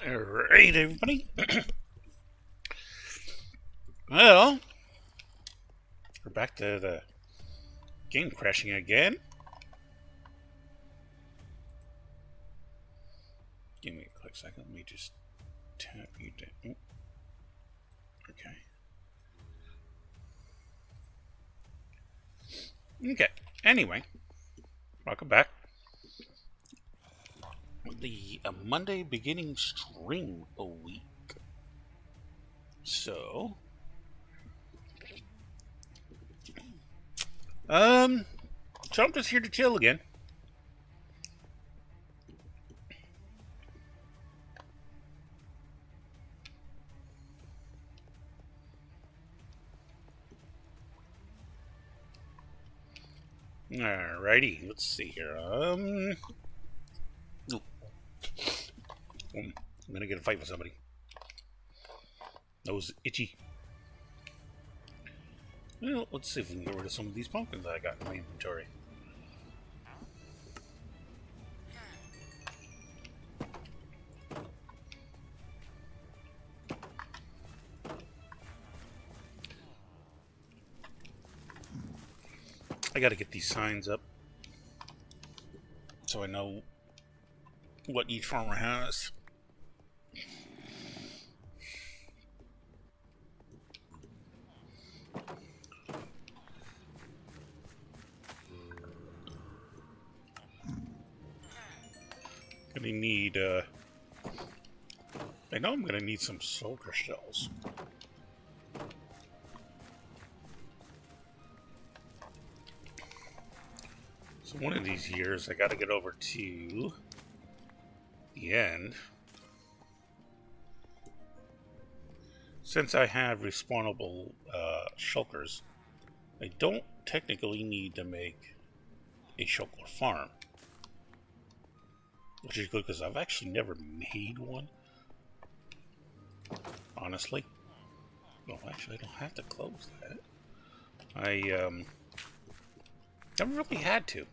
Alright, everybody. Well, we're back to the game crashing again. Give me a quick second. Let me just tap you down. Okay. Okay. Anyway, welcome back. The Monday beginning stream a week. So, so I'm just here to chill again. Alrighty, let's see here. I'm gonna get a fight with somebody. Nose itchy. Well, let's see if we can get rid of some of these pumpkins that I got in my inventory. I gotta get these signs up so I know what each farmer has. Gonna need, I know I'm gonna need some soldier shells. So one of these years I gotta get over to the end. Since I have respawnable shulkers, I don't technically need to make a shulker farm. Which is good because I've actually never made one. Honestly. Well, actually, I don't have to close that. I never really had to.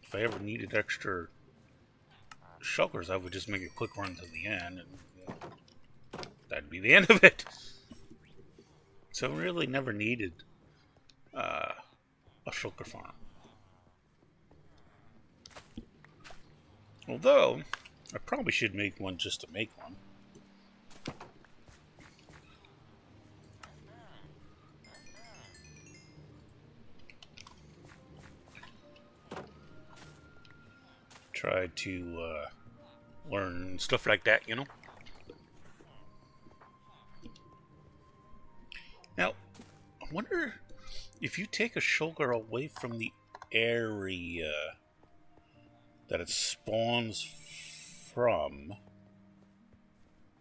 If I ever needed extra shulkers, I would just make a quick run to the end, and that'd be the end of it. So I really never needed a shulker farm. Although, I probably should make one just to make one. Try to learn stuff like that, you know? Now, I wonder if you take a shulker away from the area that it spawns from,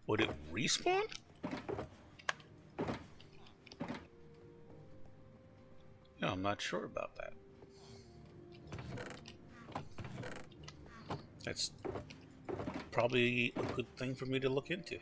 would it respawn? No, I'm not sure about that. That's probably a good thing for me to look into.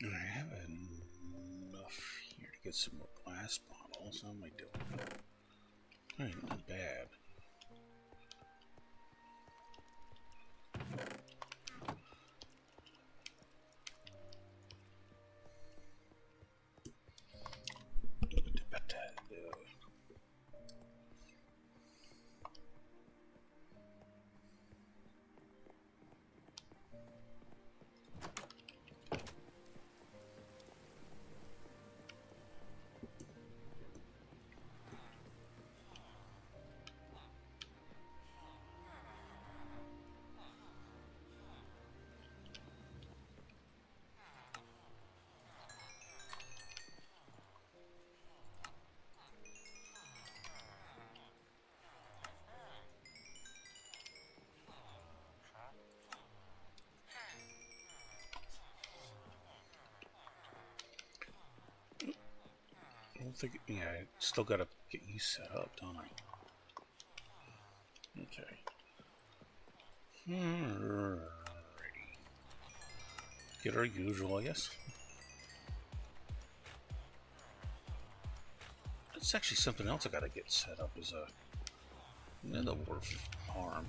I have enough here to get some more glass bottles. How am I doing? Alright, not bad. I don't think, yeah, I still gotta get you set up, don't I? Okay. Alrighty. Get our usual, I guess. That's actually something else I gotta get set up is a another wolf farm.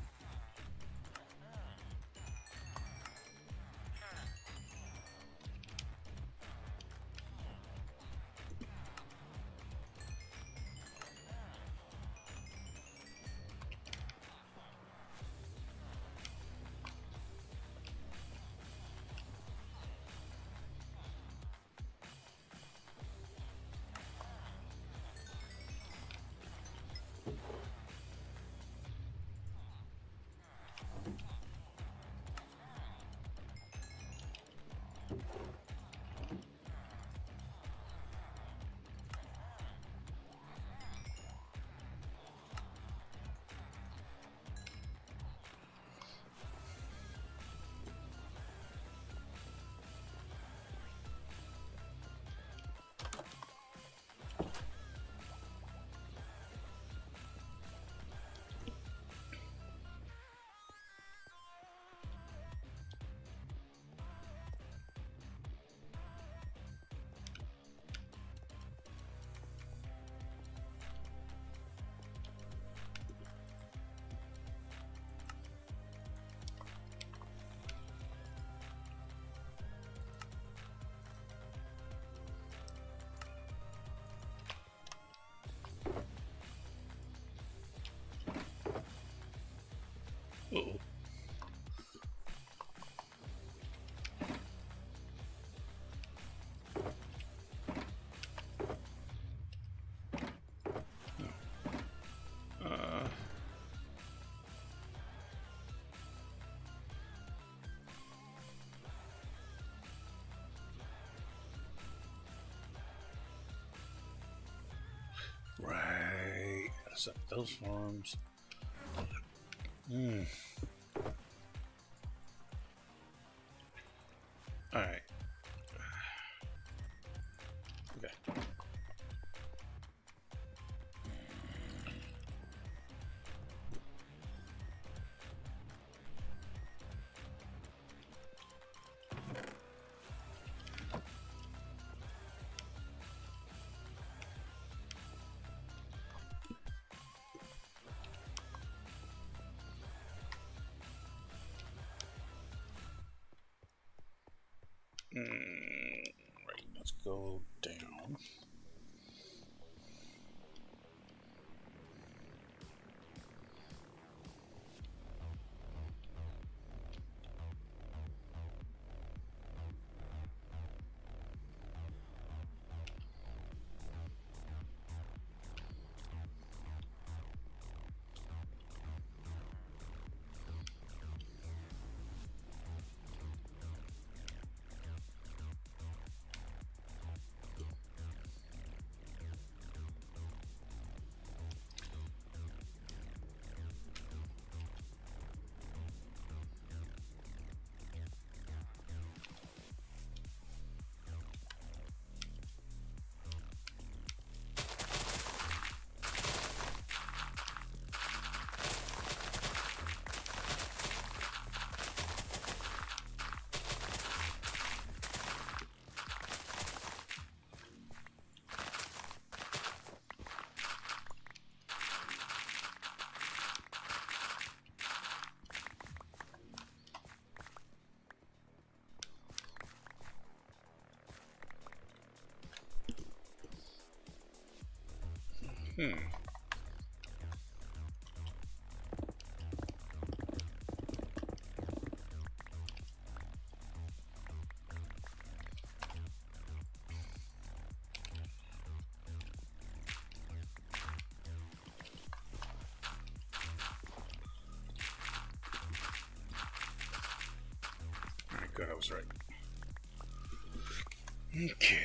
Uh-oh. Right. Gotta set up those farms. Alright. Okay. Right, let's go down. Alright, good, I was right. Okay.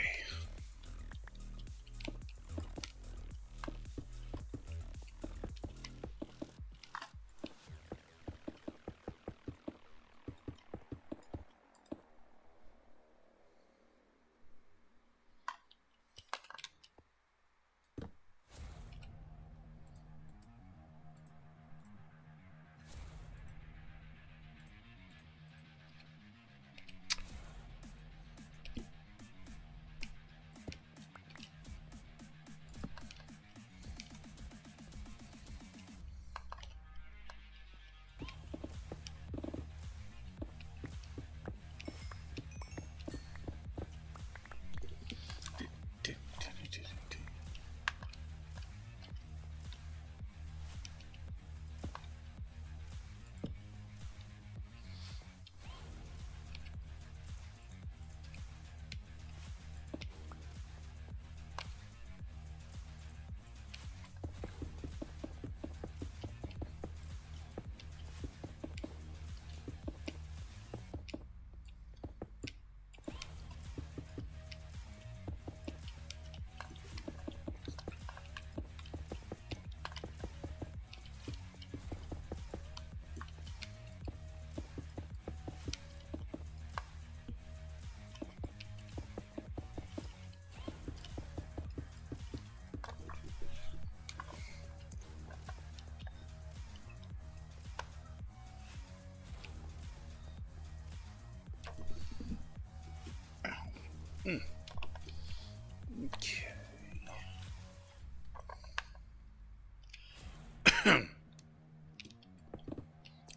Okay.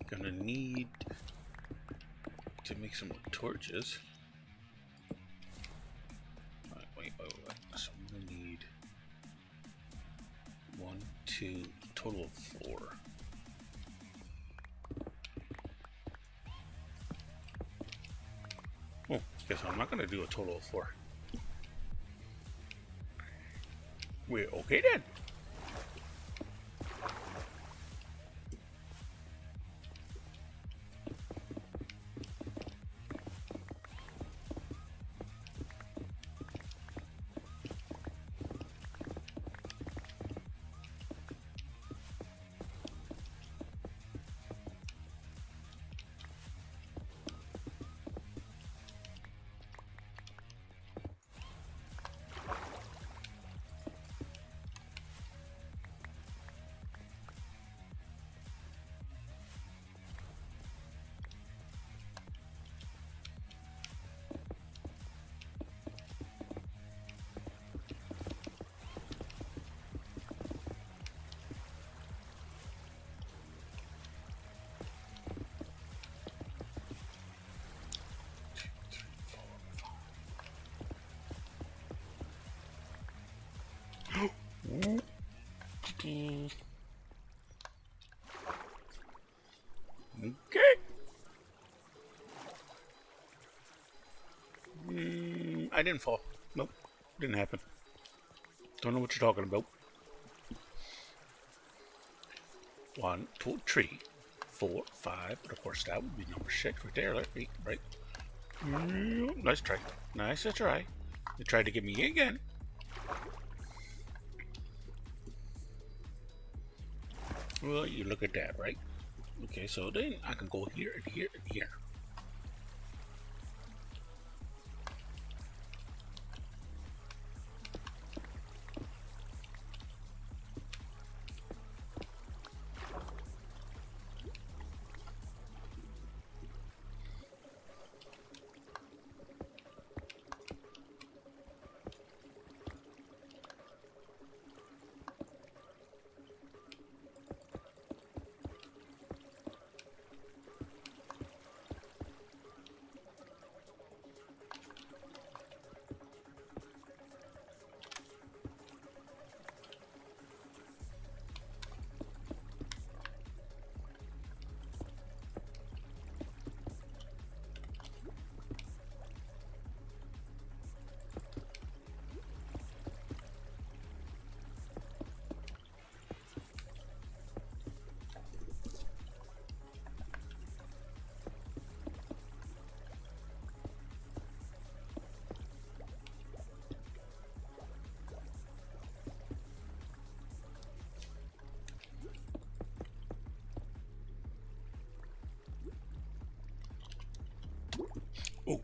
Gonna need to make some torches. Wait. So I'm gonna need 1, 2, total of 4. Oh, guess I'm not gonna do a total of 4. Wait, okay then. Okay. I didn't fall. Nope. Didn't happen. Don't know what you're talking about. 1, 2, 3, 4, 5. And of course, that would be number 6 right there. Right. Nice try. Nice try. You tried to get me again. Well, you look at that, right? Okay, so then I can go here and here and here. Oh.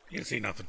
You didn't see nothing.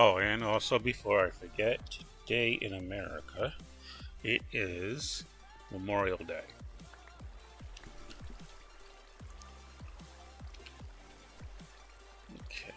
Oh, and also before I forget, today in America, it is Memorial Day. Okay.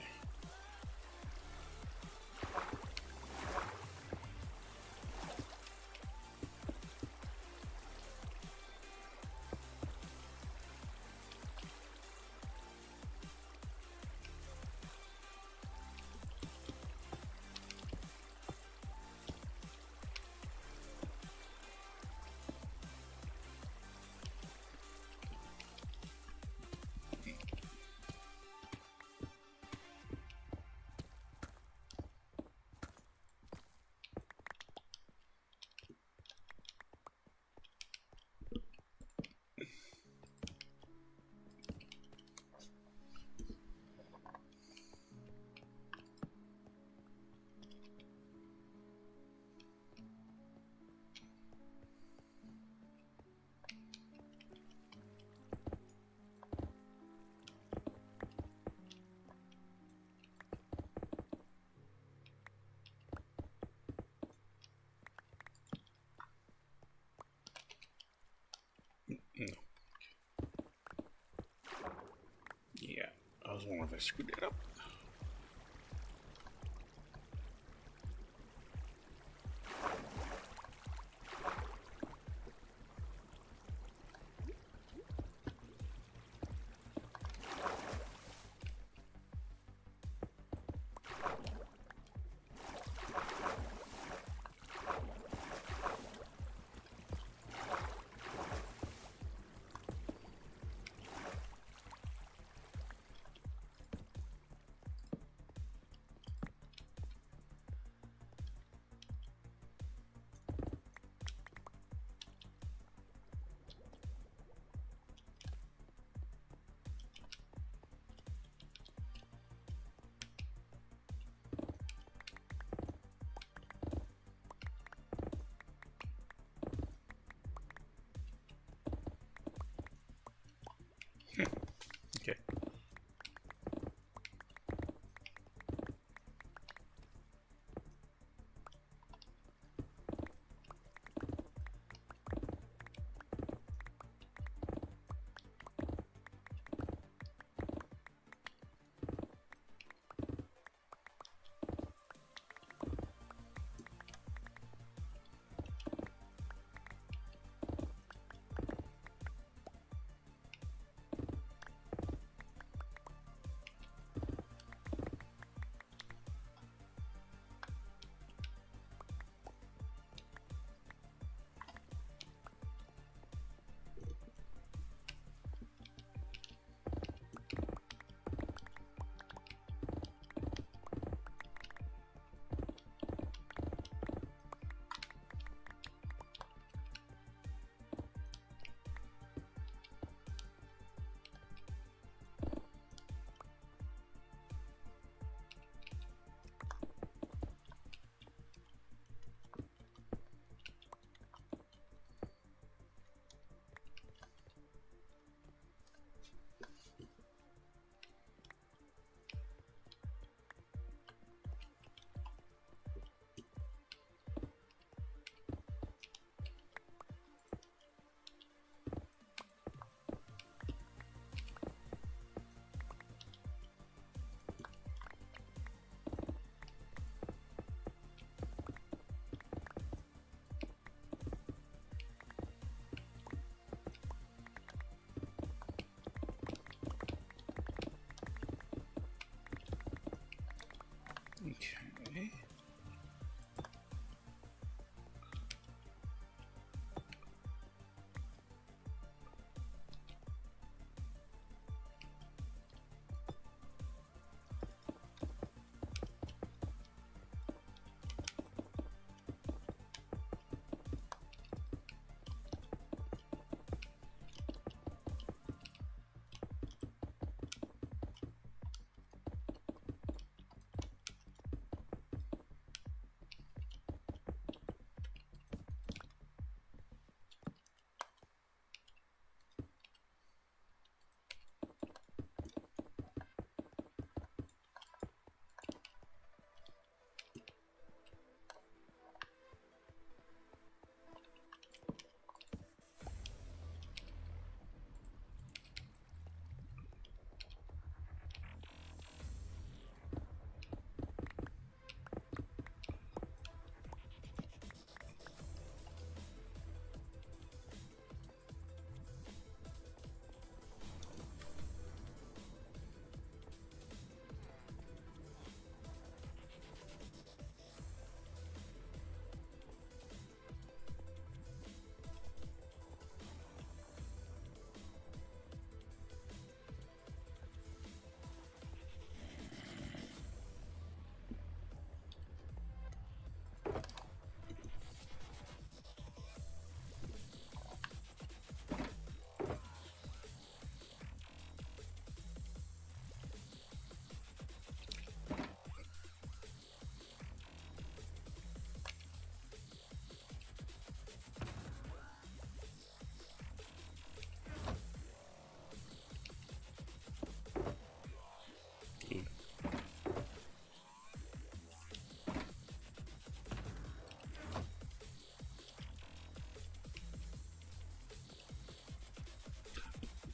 No. Yeah, I was wondering if I screwed it up. Okay.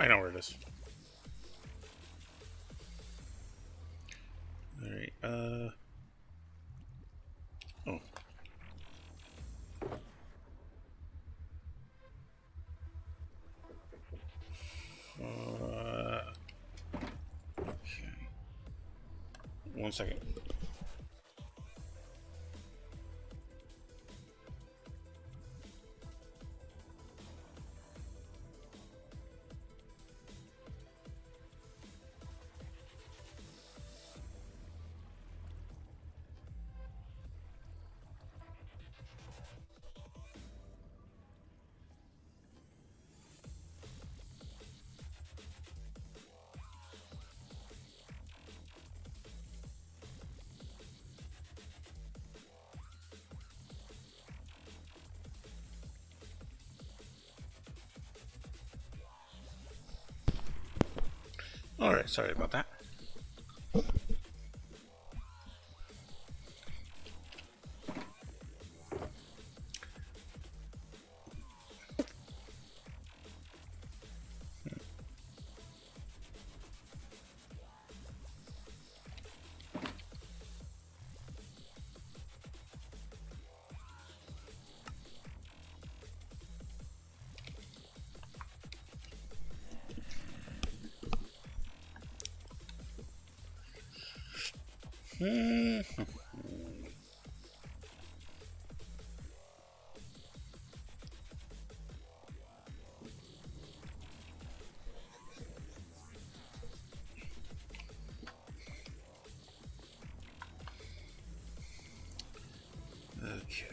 I know where it is. Alright, oh. Okay. 1 second. Alright, sorry about that. Okay.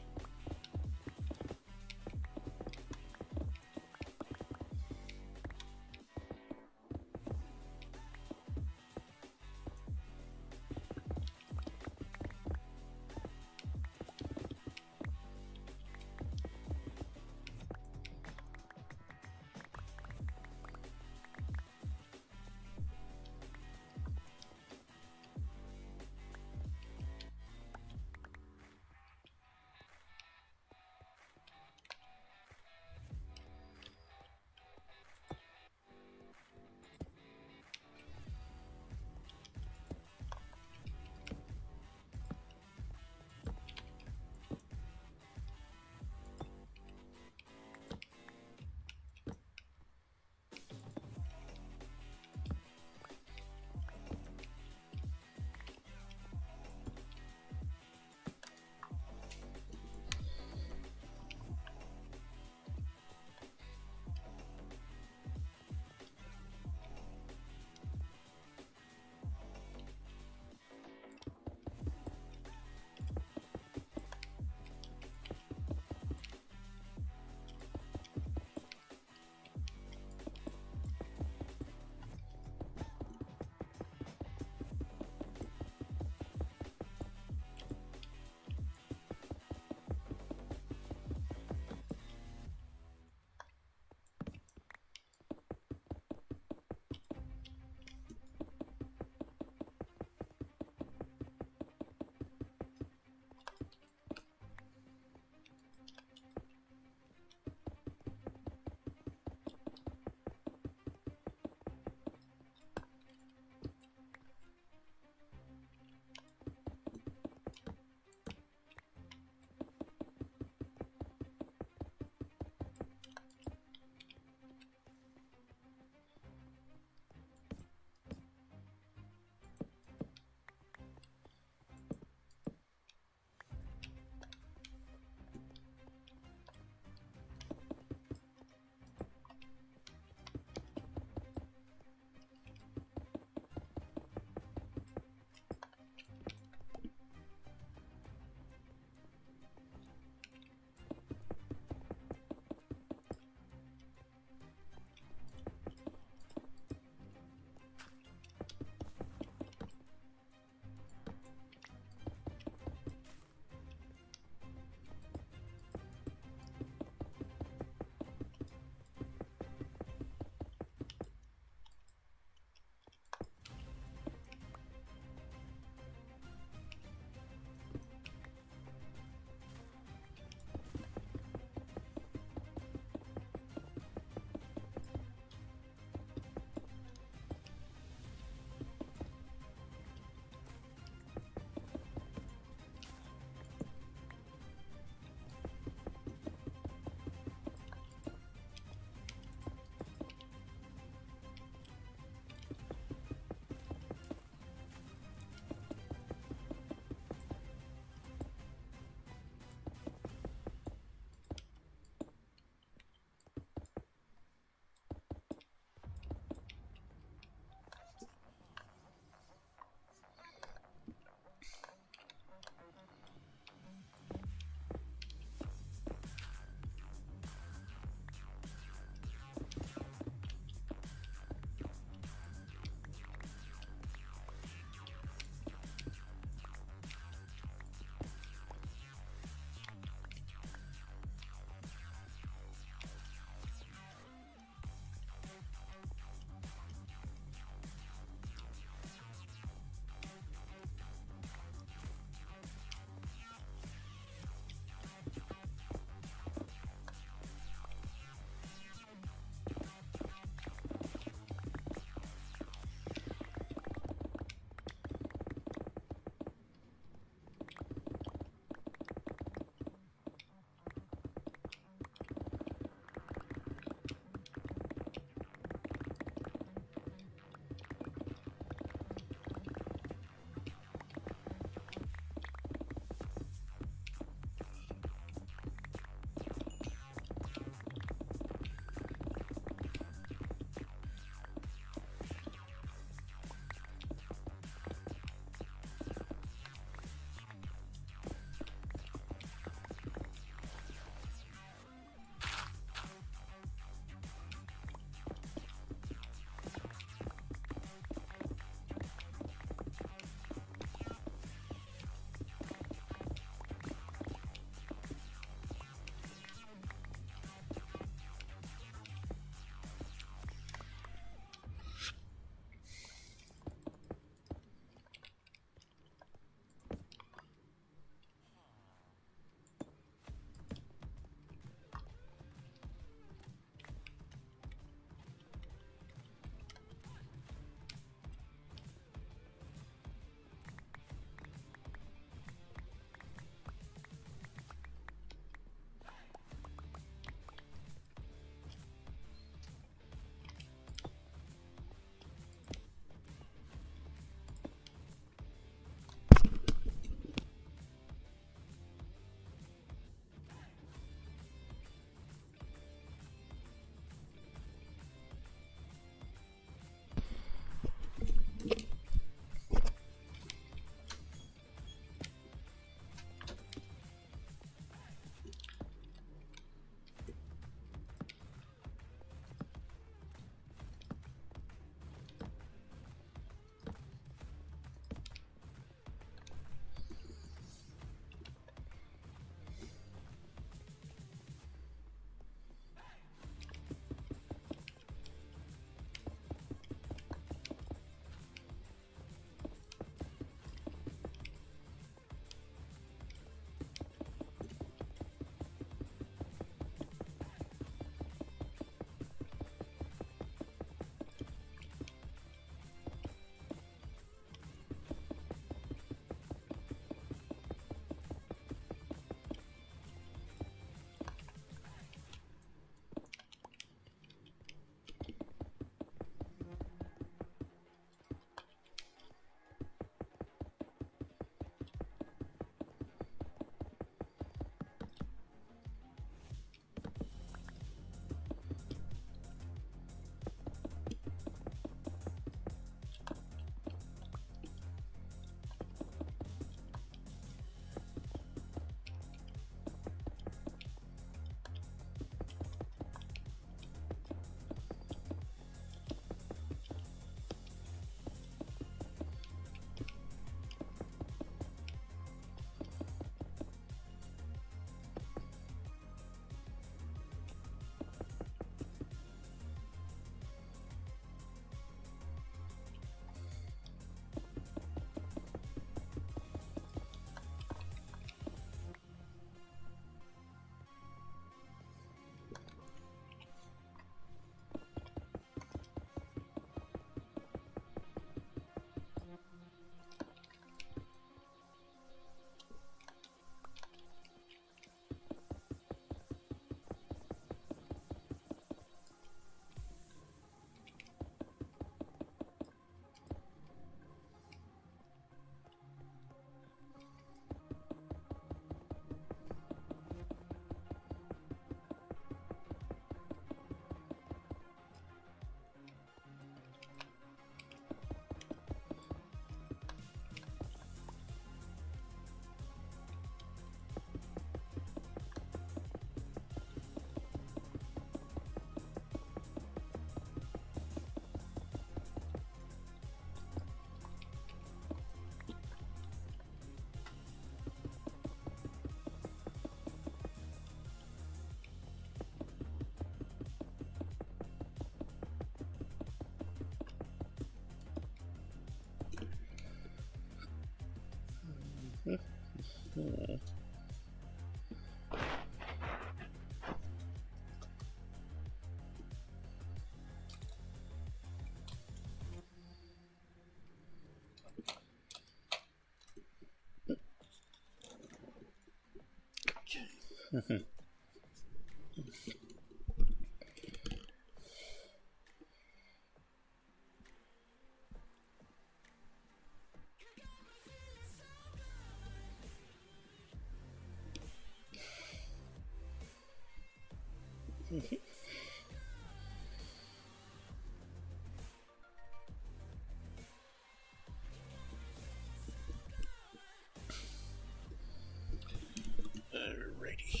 Alrighty.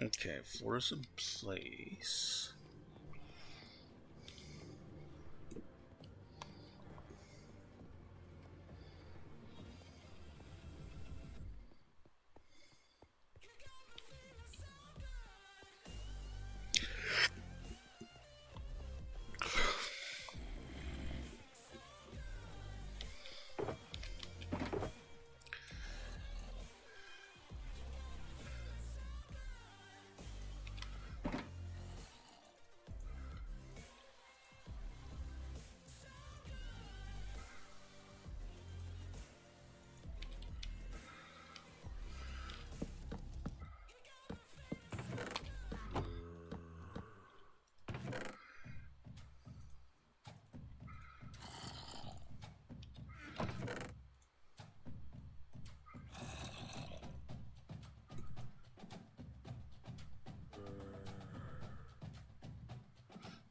Okay, floors in place.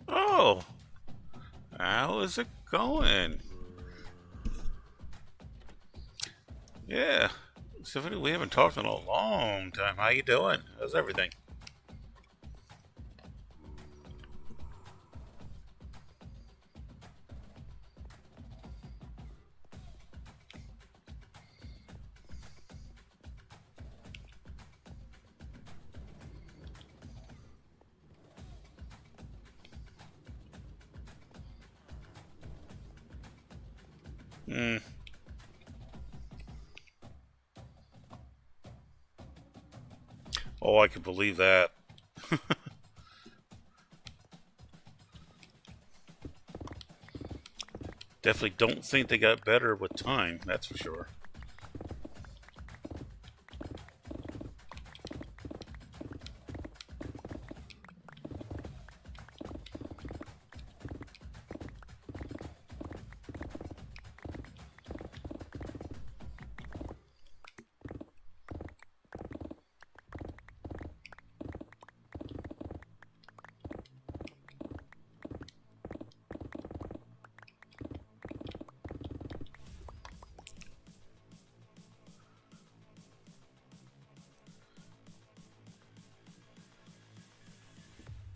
Oh, how is it going? Yeah, Stephanie, we haven't talked in a long time. How you doing? How's everything? Hmm. Oh, I could believe that. Definitely don't think they got better with time, that's for sure.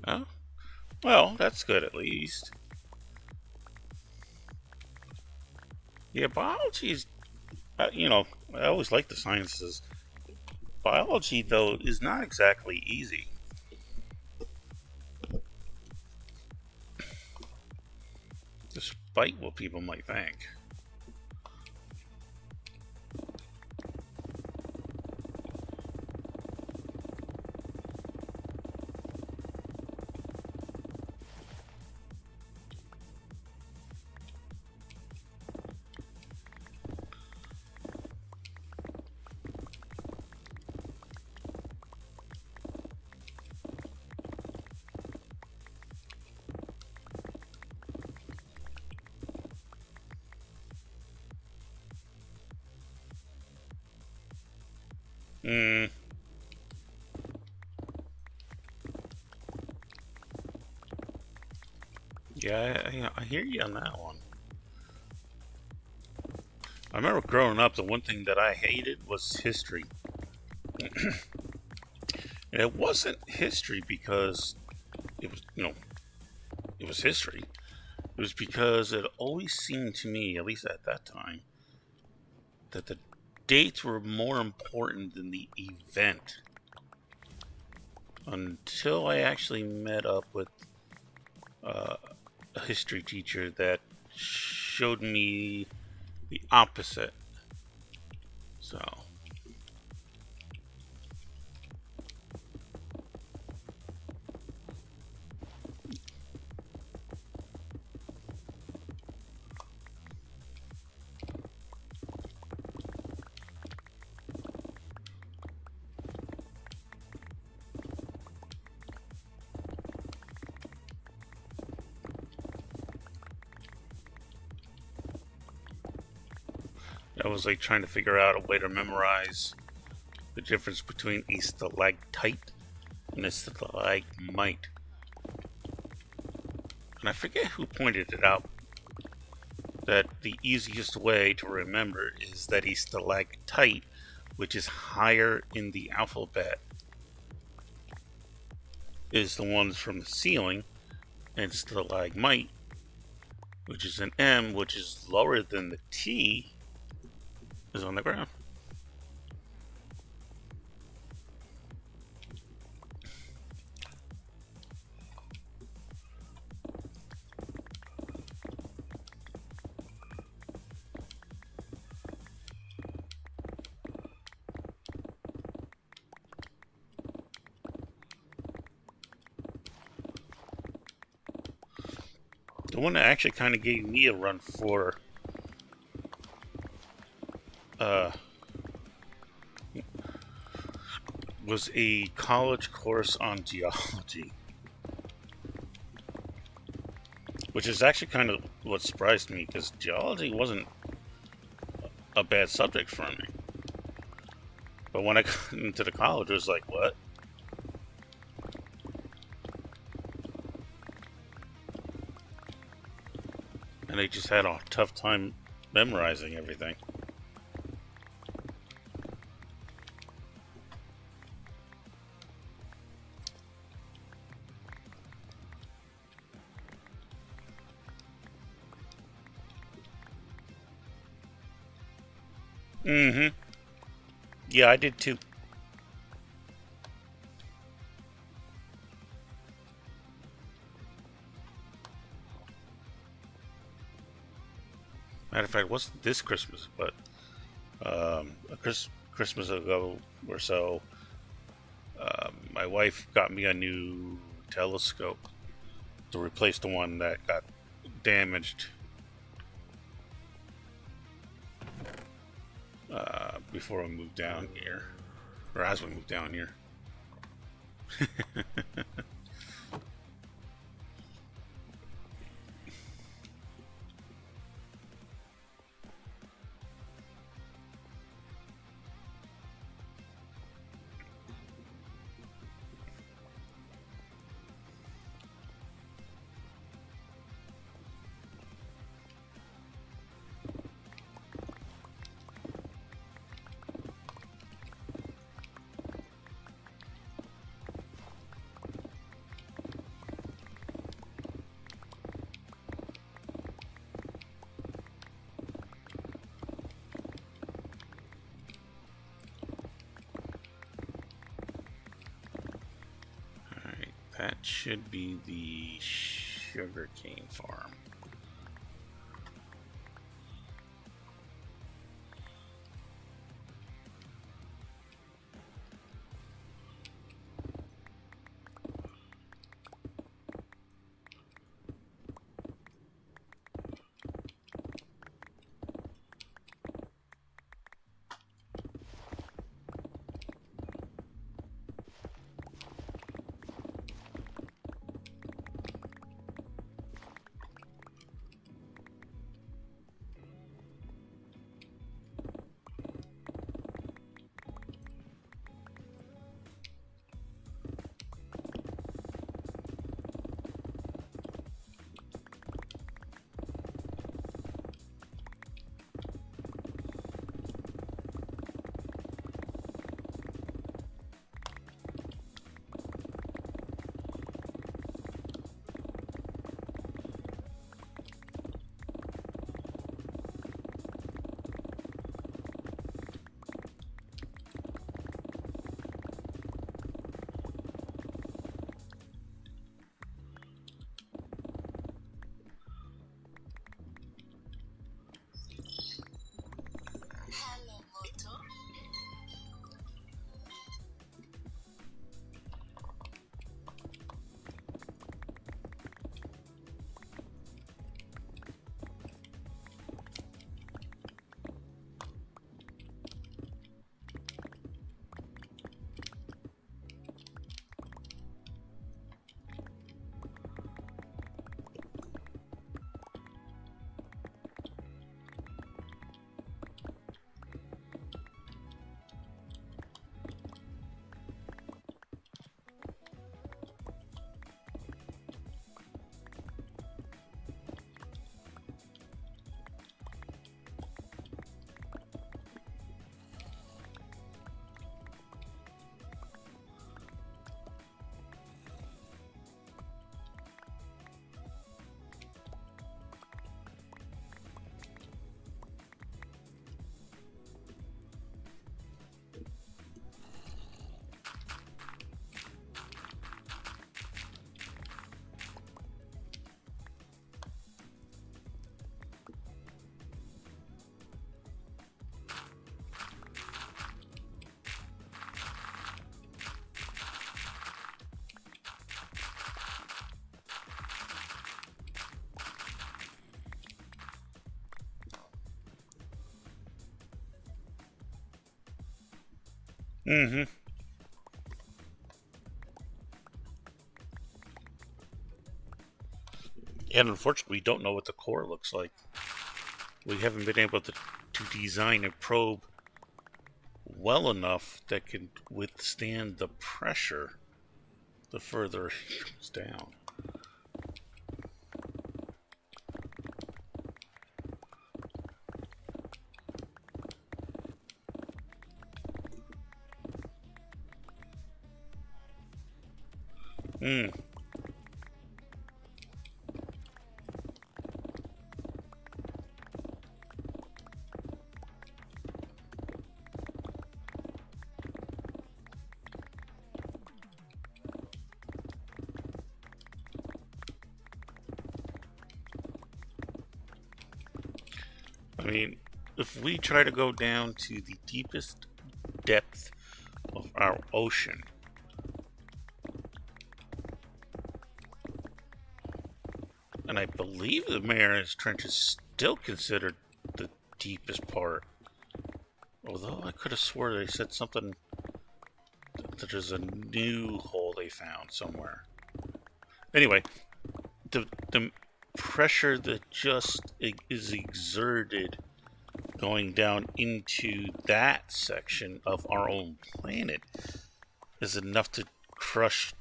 Oh, well, that's good at least. Yeah, biology's, I always like the sciences. Biology, though, is not exactly easy, despite what people might think. Hmm. Yeah, I hear you on that one. I remember growing up, the one thing that I hated was history. And it wasn't history because it was, it was history. It was because it always seemed to me, at least at that time, that the dates were more important than the event. Until I actually met up with uh, a history teacher that showed me the opposite. So, I was like trying to figure out a way to memorize the difference between a stalactite and a stalagmite. And I forget who pointed it out, that the easiest way to remember is that a stalactite, which is higher in the alphabet, is the ones from the ceiling, and stalagmite, which is an M, which is lower than the T, is on the ground. The one that actually kind of gave me a run for was a college course on geology, which is actually kind of what surprised me, because geology wasn't a bad subject for me. But when I got into the college, it was like, what? And I just had a tough time memorizing everything. Mm-hmm. Yeah, I did too. Matter of fact, it wasn't this Christmas, but a Christmas ago or so, my wife got me a new telescope to replace the one that got damaged before we moved down here, or as we moved down here. That should be the sugarcane farm. Mm-hmm. And unfortunately, we don't know what the core looks like. We haven't been able to design a probe well enough that can withstand the pressure the further it goes down. Hmm. I mean, if we try to go down to the deepest depth of our ocean, and I believe the Marianas Trench is still considered the deepest part. Although I could have swore they said something that there's a new hole they found somewhere. Anyway, the pressure that just is exerted going down into that section of our own planet is enough to crush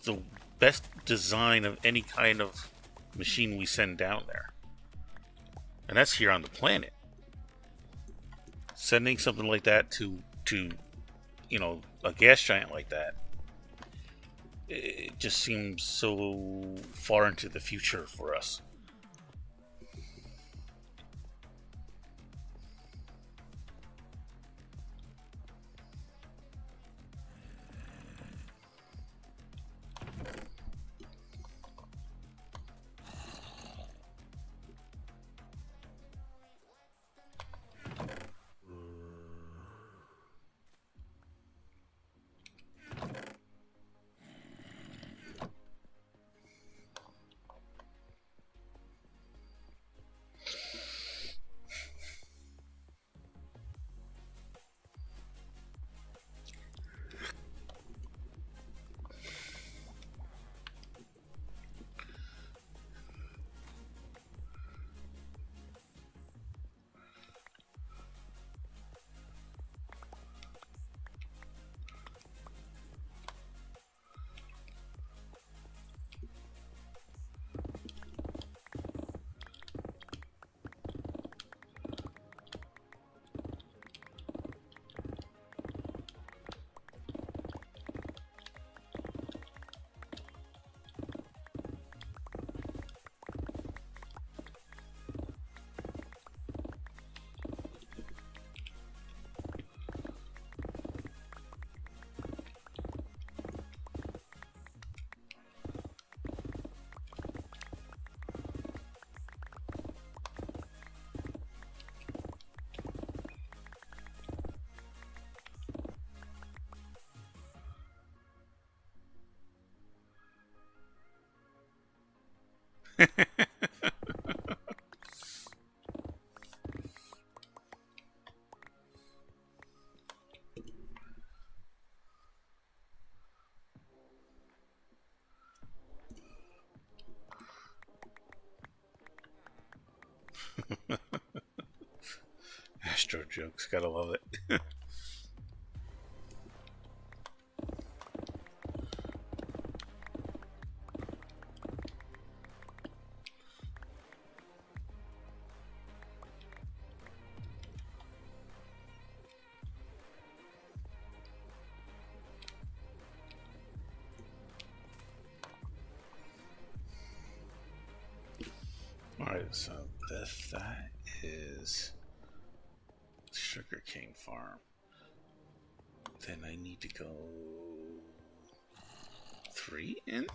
the best design of any kind of machine we send down there. And that's here on the planet. Sending something like that to a gas giant like that, it just seems so far into the future for us. Astro jokes, gotta love it. Alright, so that is sugarcane farm. Then I need to go 3 in?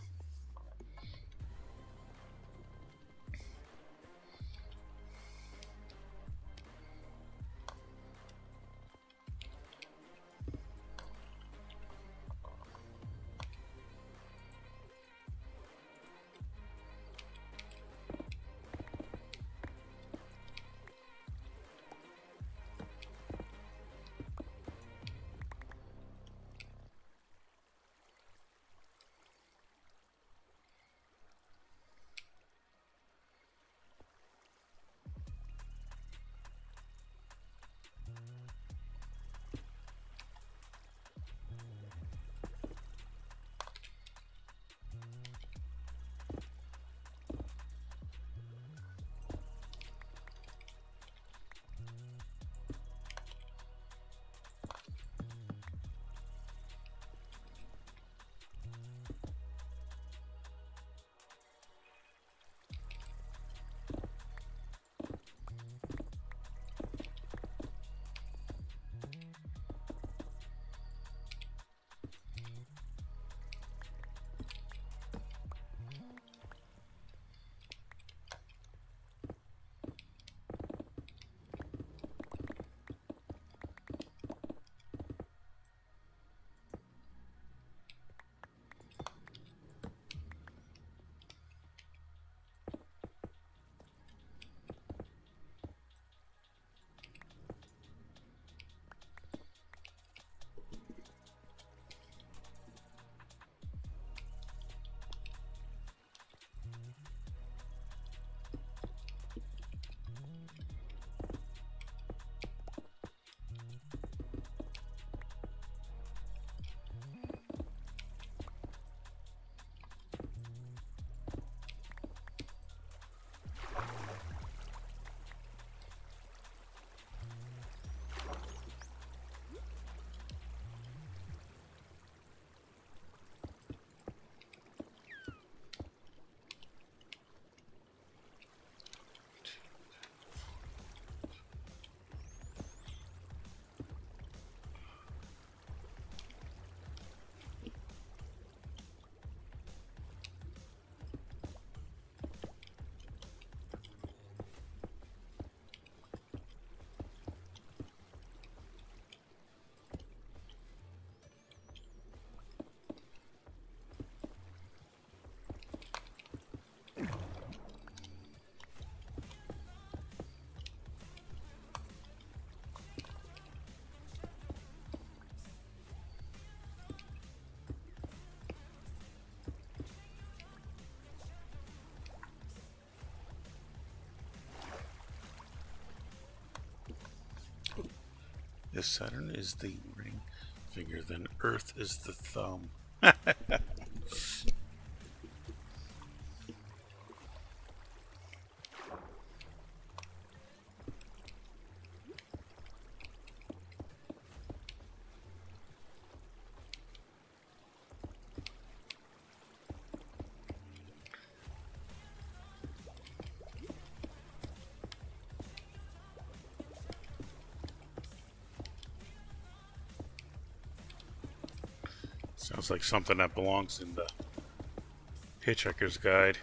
Saturn is the ring finger, then Earth is the thumb. Sounds like something that belongs in the Hitchhiker's Guide.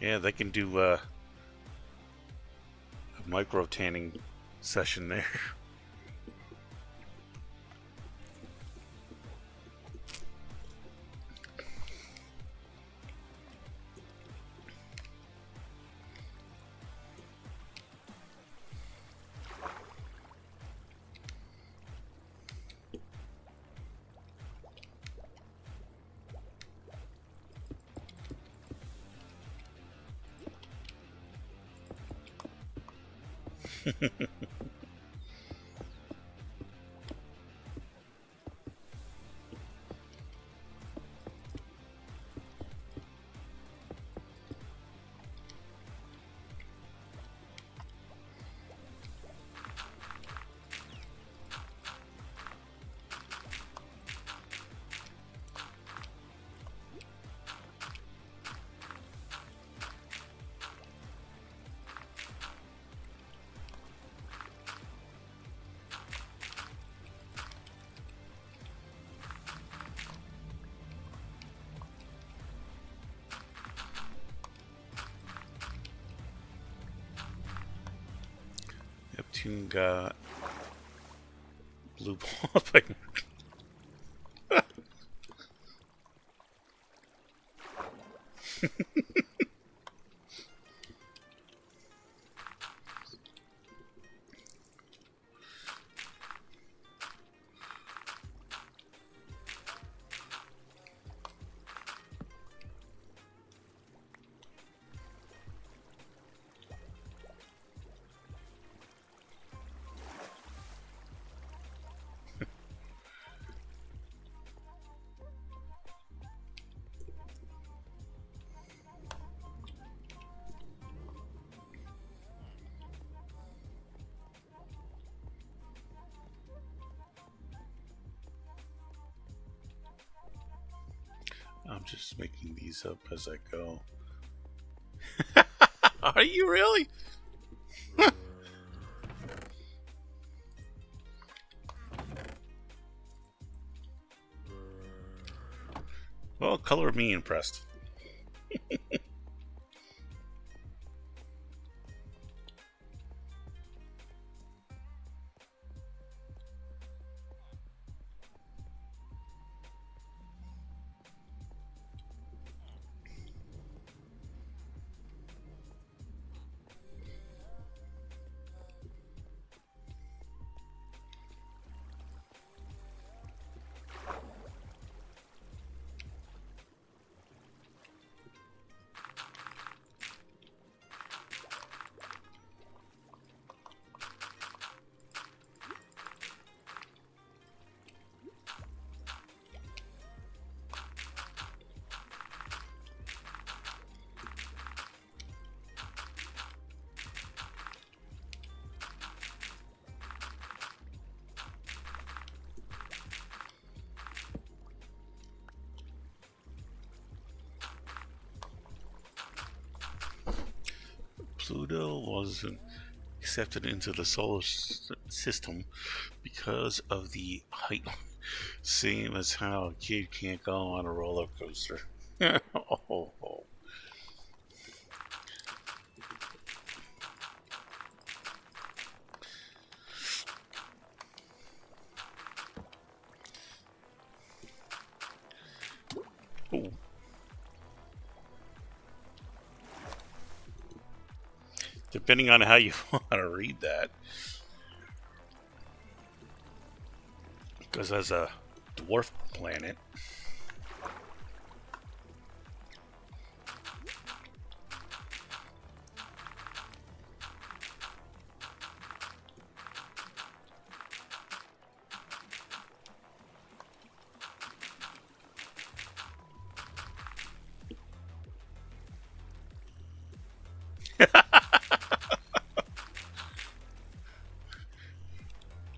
Yeah, they can do a micro tanning session there. Neptune got blue ball. I'm just making these up as I go. Are you really? Well, color me impressed. Pluto wasn't accepted into the solar system because of the height. Same as how a kid can't go on a roller coaster. Oh. Ooh. Depending on how you want to read that. Because as a dwarf planet,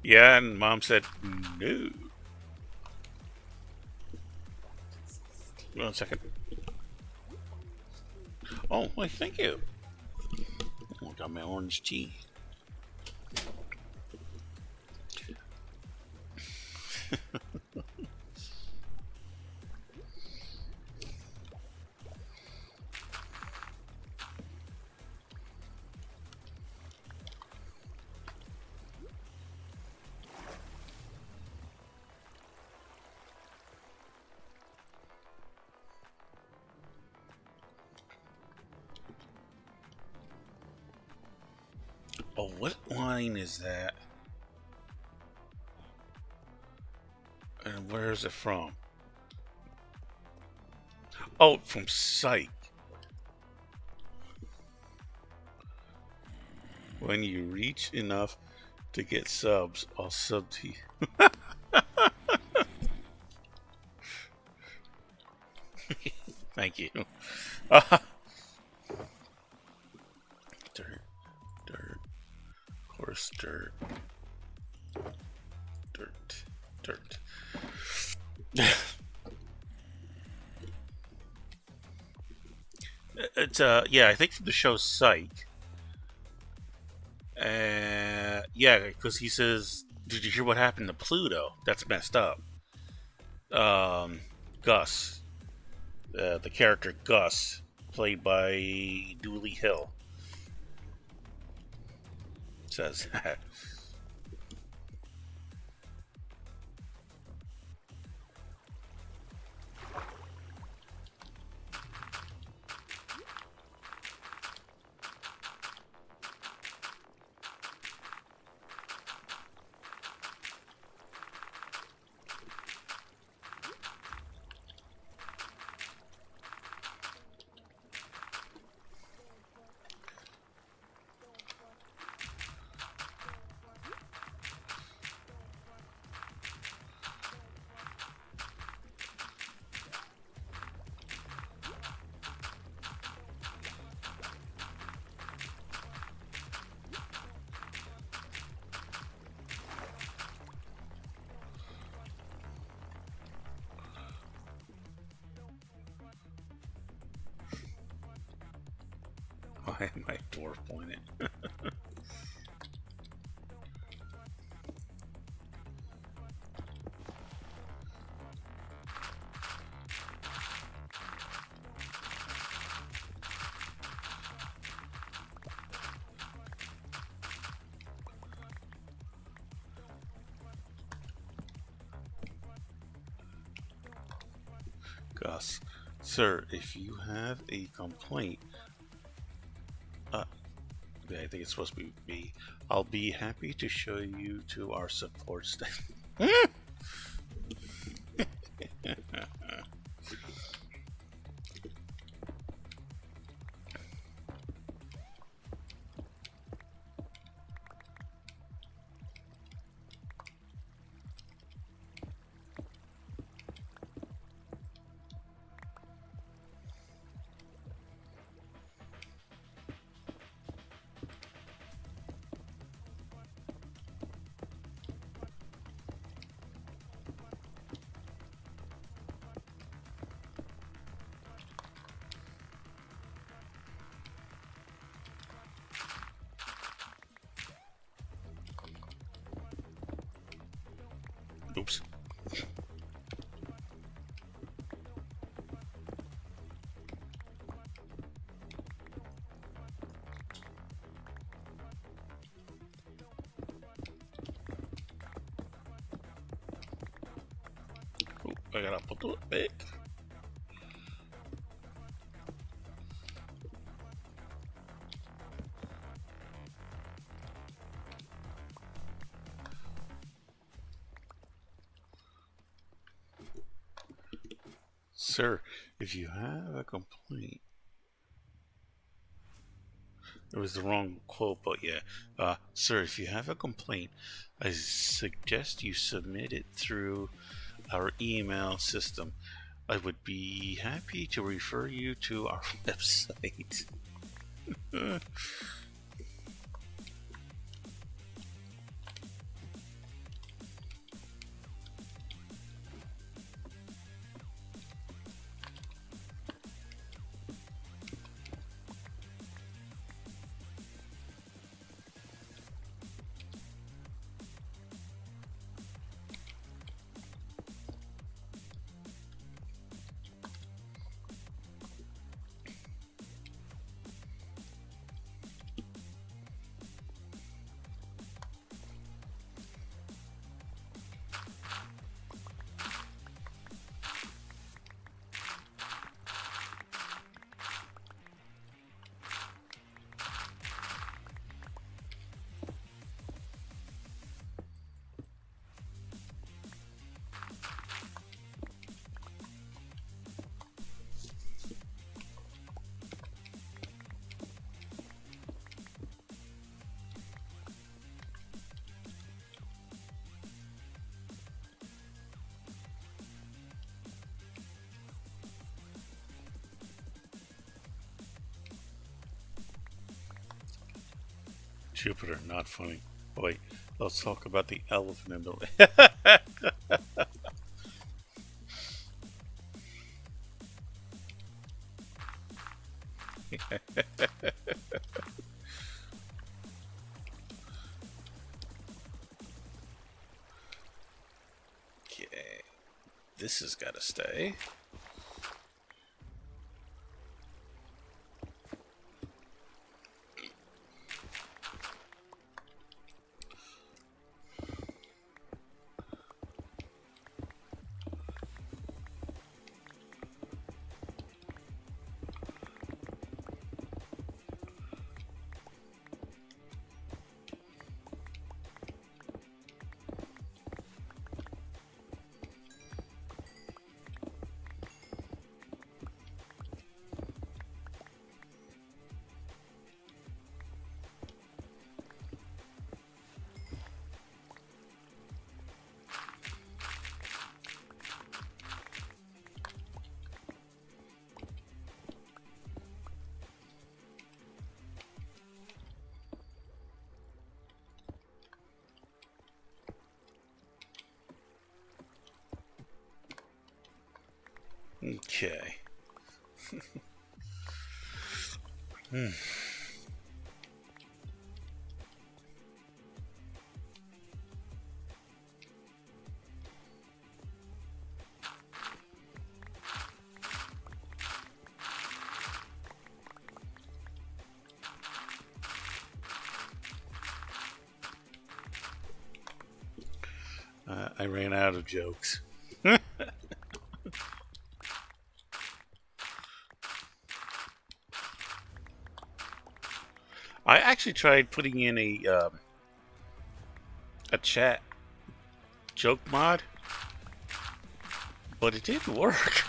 yeah, and Mom said no. 1 second. Oh, why, thank you. Oh, got my orange tea. Oh, what line is that? And where is it from? Oh, from Psych. When you reach enough to get subs, I'll sub to you. Thank you. Dirt, horse dirt, dirt. It's yeah, I think from the show Psych. Yeah, because he says, "Did you hear what happened to Pluto? That's messed up." Gus, the character Gus, played by Dooley Hill, says that. Why am I dwarf pointing? Gus, sir, if you have a complaint, I think it's supposed to be me. I'll be happy to show you to our support staff. I gotta put it back. Sir, if you have a complaint, it was the wrong quote, but yeah. Sir, if you have a complaint, I suggest you submit it through our email system. I would be happy to refer you to our website. Jupiter, not funny. Oh, wait, let's talk about the elephant in the. Okay, this has got to stay. Okay. I ran out of jokes. I actually tried putting in a chat joke mod, but it didn't work.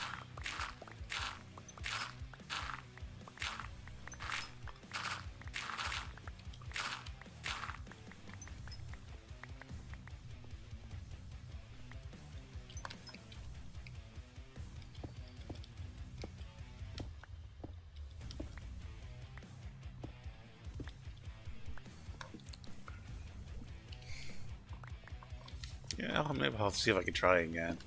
Yeah, maybe I'll see if I can try again.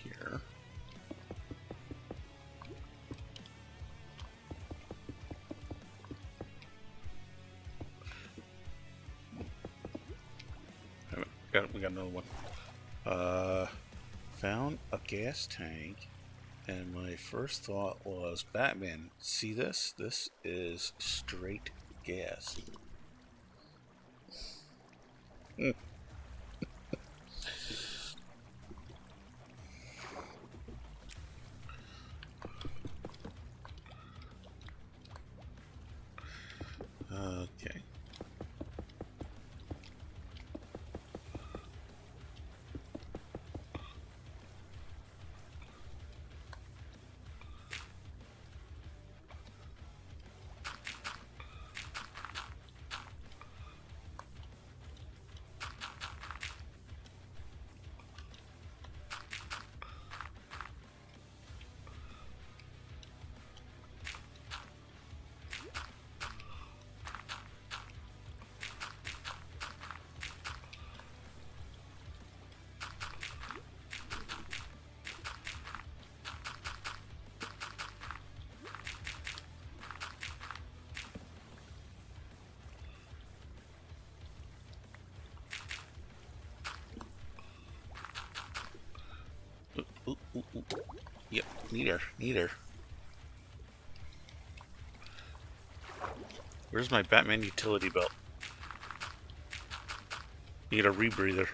here. We got another one. Found a gas tank, and my first thought was, Batman, see this? This is straight gas. Okay. Ooh, ooh, ooh. Yep, need her. Where's my Batman utility belt? Need a rebreather.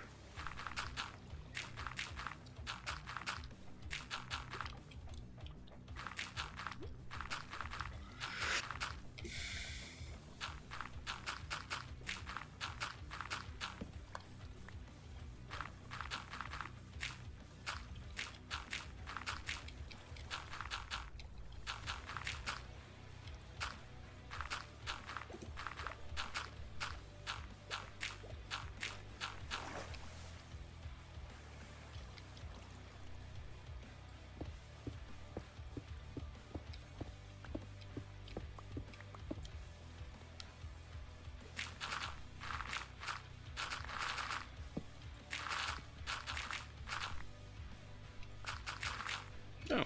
No.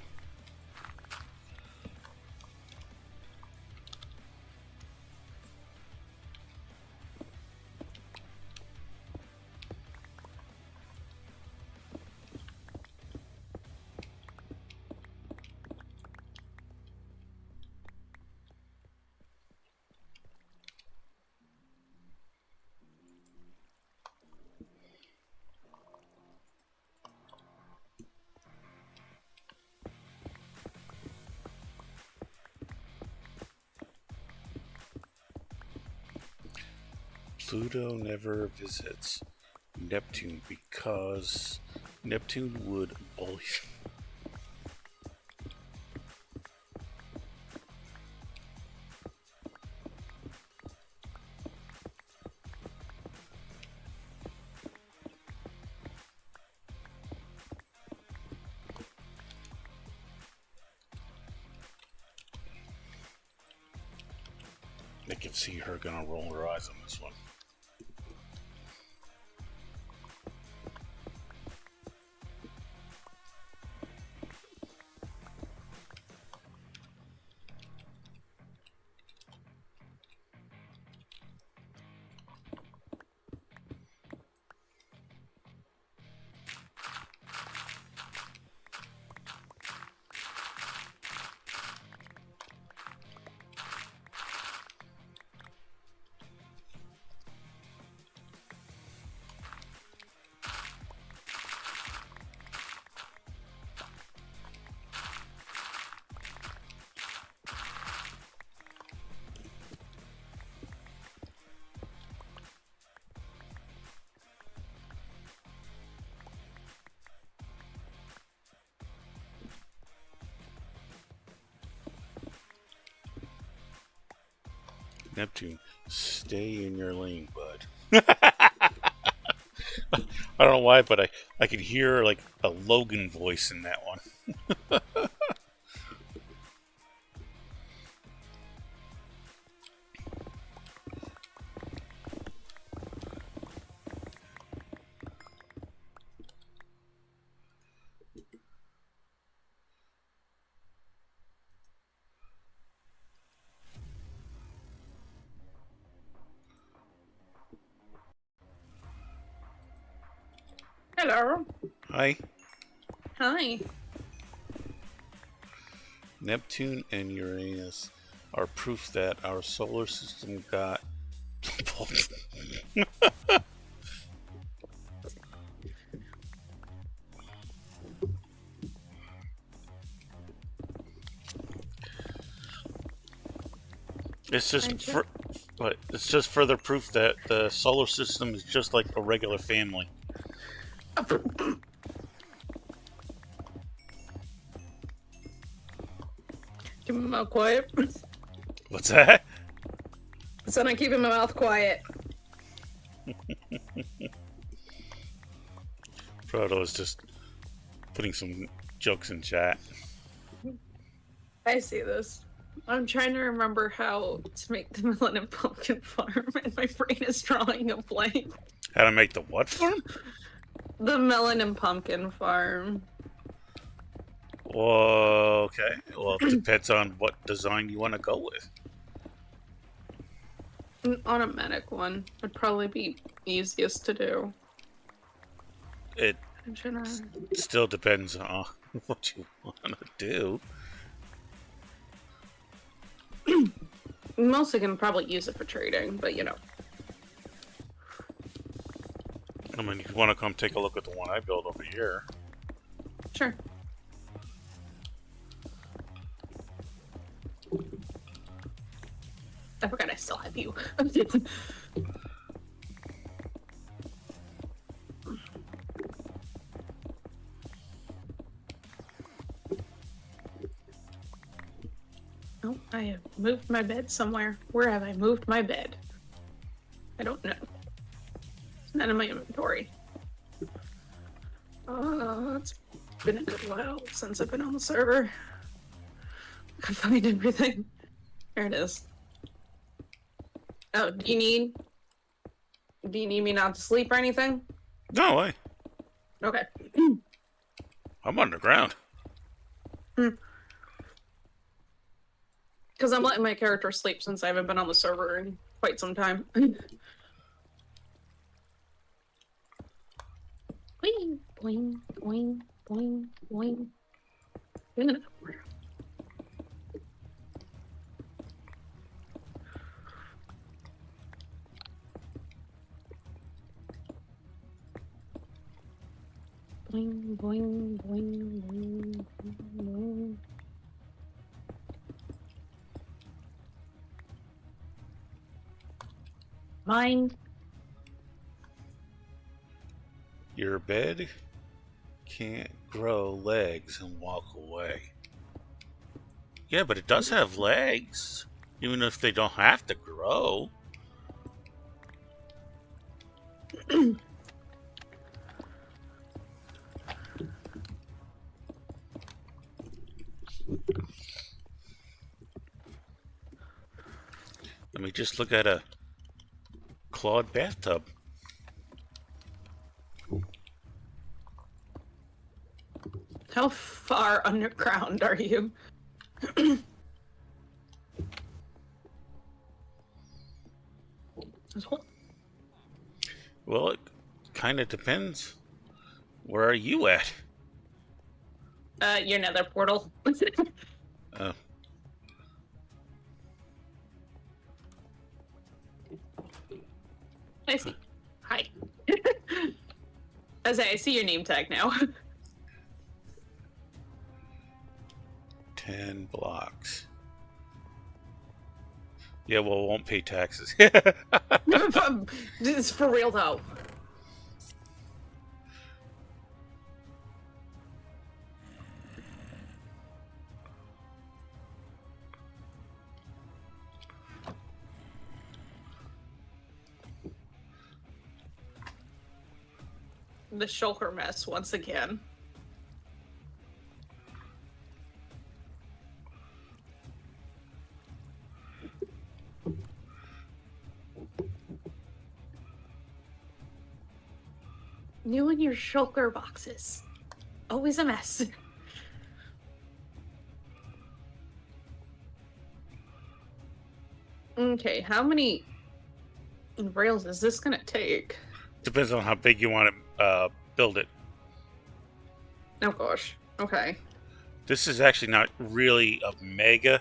Pluto never visits Neptune because Neptune would bully. I can see her gonna roll her eyes on this one. Neptune, stay in your lane, bud. I don't know why, but I could hear like a Logan voice in that one. Hello. Hi. Hi. Neptune and Uranus are proof that our solar system got... It's just it's just further proof that the solar system is just like a regular family. Keep my mouth quiet. What's that? So I'm keeping my mouth quiet. Frodo is just putting some jokes in chat. I see this. I'm trying to remember how to make the melon and pumpkin farm, and my brain is drawing a blank. How to make the what farm? The melon and pumpkin farm. Okay. Well, it depends on what design you want to go with. An automatic one would probably be easiest to do. It still depends on what you want to do. Mostly can probably use it for trading, but you know. I mean, if you want to come take a look at the one I built over here. Sure. I forgot I still have you. Oh, I have moved my bed somewhere. Where have I moved my bed? I don't know. It's not in my inventory. It's been a good while since I've been on the server. I can find everything. There it is. Oh, do you need me not to sleep or anything? No way. Okay. I'm underground. Because I'm letting my character sleep since I haven't been on the server in quite some time. Boing, boing, boing, boing, boing. Boing, boing, boing, boing, boing. Mind. Your bed can't grow legs and walk away. Yeah, but it does have legs, even if they don't have to grow. Let me just look at a clawed bathtub. How far underground are you? Well, it kind of depends. Where are you at? Your nether portal. Oh. I see. Hi. I see your name tag now. 10 blocks. Yeah, well, it won't pay taxes. It's for real though. The shulker mess once again. You and your shulker boxes. Always a mess. Okay, how many rails is this gonna take? Depends on how big you want to build it. Oh gosh. Okay. This is actually not really a mega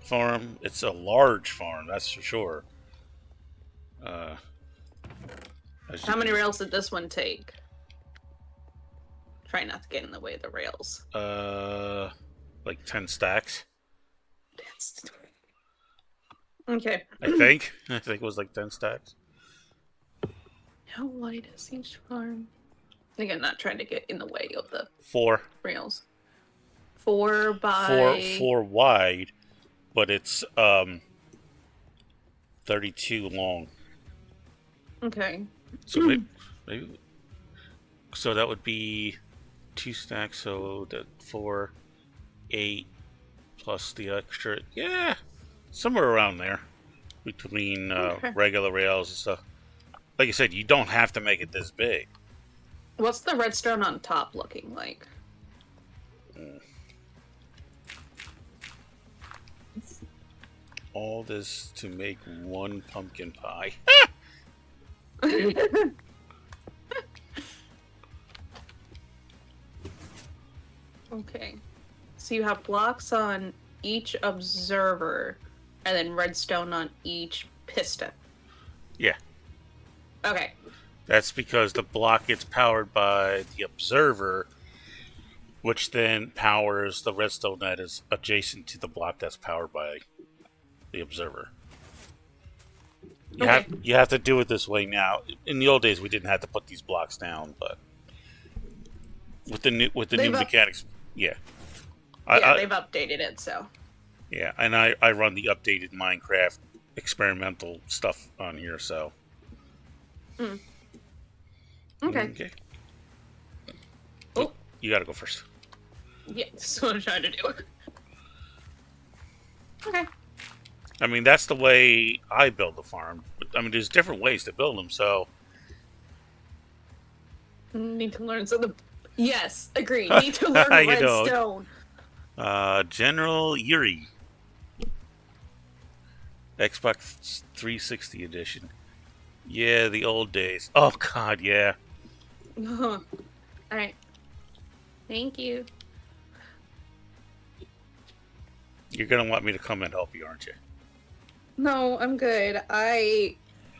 farm. It's a large farm, that's for sure. How many rails did this one take? Try not to get in the way of the rails. Like 10 stacks. Okay. I think. I think it was like 10 stacks. How wide is each farm? Again, not trying to get in the way of the 4. rails. 4 by... 4 wide, but it's 32 long. Okay. So maybe so that would be 2 stacks, so that 4, 8 plus the extra, yeah, somewhere around there between regular rails and stuff. Like I said, you don't have to make it this big. What's the redstone on top looking like? All this to make 1 pumpkin pie. Okay. So you have blocks on each observer and then redstone on each piston. Yeah. Okay. That's because the block gets powered by the observer, which then powers the redstone that is adjacent to the block that's powered by the observer. You have to do it this way now. In the old days, we didn't have to put these blocks down, but with the new mechanics, yeah. They've updated it, so. Yeah, and I run the updated Minecraft experimental stuff on here, so. Okay. Okay. Oh, you gotta go first. Yeah, that's what I'm trying to do. Okay. I mean, that's the way I build a farm. But, I mean, there's different ways to build them, so. Need to learn some of the... Yes, agree. Need to learn redstone. General Yuri. Xbox 360 edition. Yeah, the old days. Oh, God, yeah. Alright. Thank you. You're going to want me to come and help you, aren't you? No, I'm good. I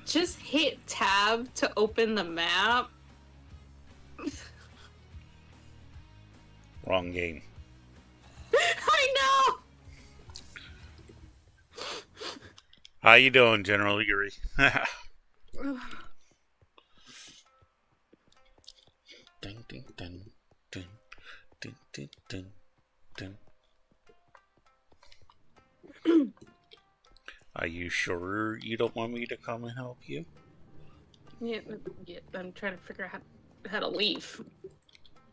just hit tab to open the map. Wrong game. I know! How you doing, General Yuri? Ding, ding, ding, ding, ding, ding, ding, ding. Are you sure you don't want me to come and help you? Yeah, I'm trying to figure out how to leave.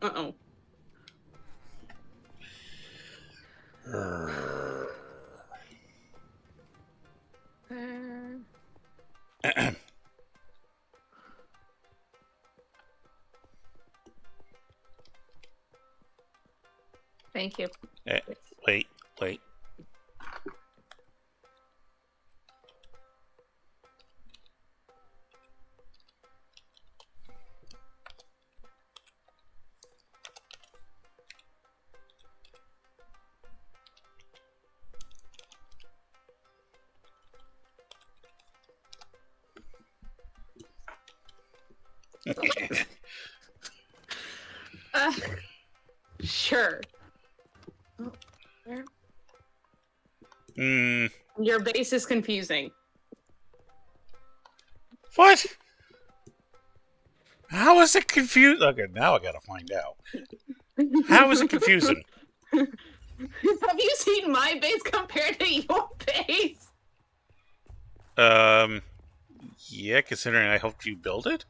Uh-oh. Thank you. Wait. Sure. Oh, where? Your base is confusing. What? How is it confusing? Okay, now I gotta find out. How is it confusing? Have you seen my base compared to your base? Yeah, considering I helped you build it?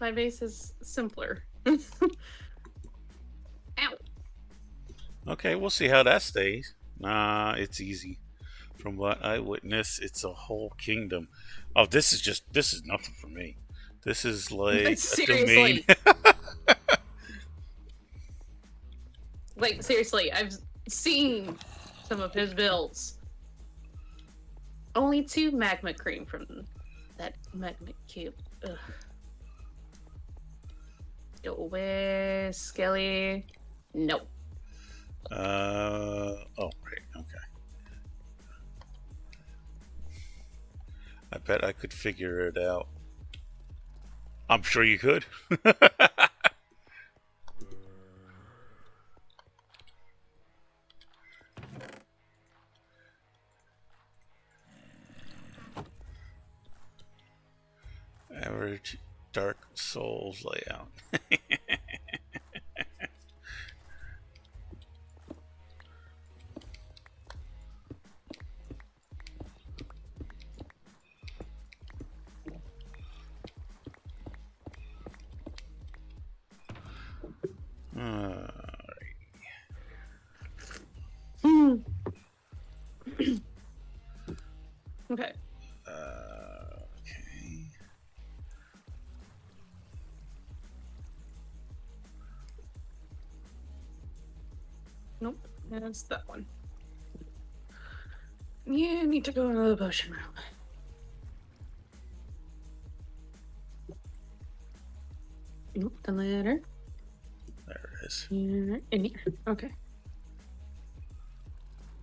My base is simpler. Ow. Okay, we'll see how that stays. Nah, it's easy. From what I witness, it's a whole kingdom. Oh, this is nothing for me. This is like seriously. a domain. Like, seriously, I've seen some of his builds. Only 2 magma cream from that magma cube. Ugh. Go away, Skelly. Nope. Oh, right, okay. I bet I could figure it out. I'm sure you could. Average Dark Souls layout. Okay. Okay. Nope. That's that one. You need to go into the potion room. Nope. The ladder. There it is. Here. In here. Okay.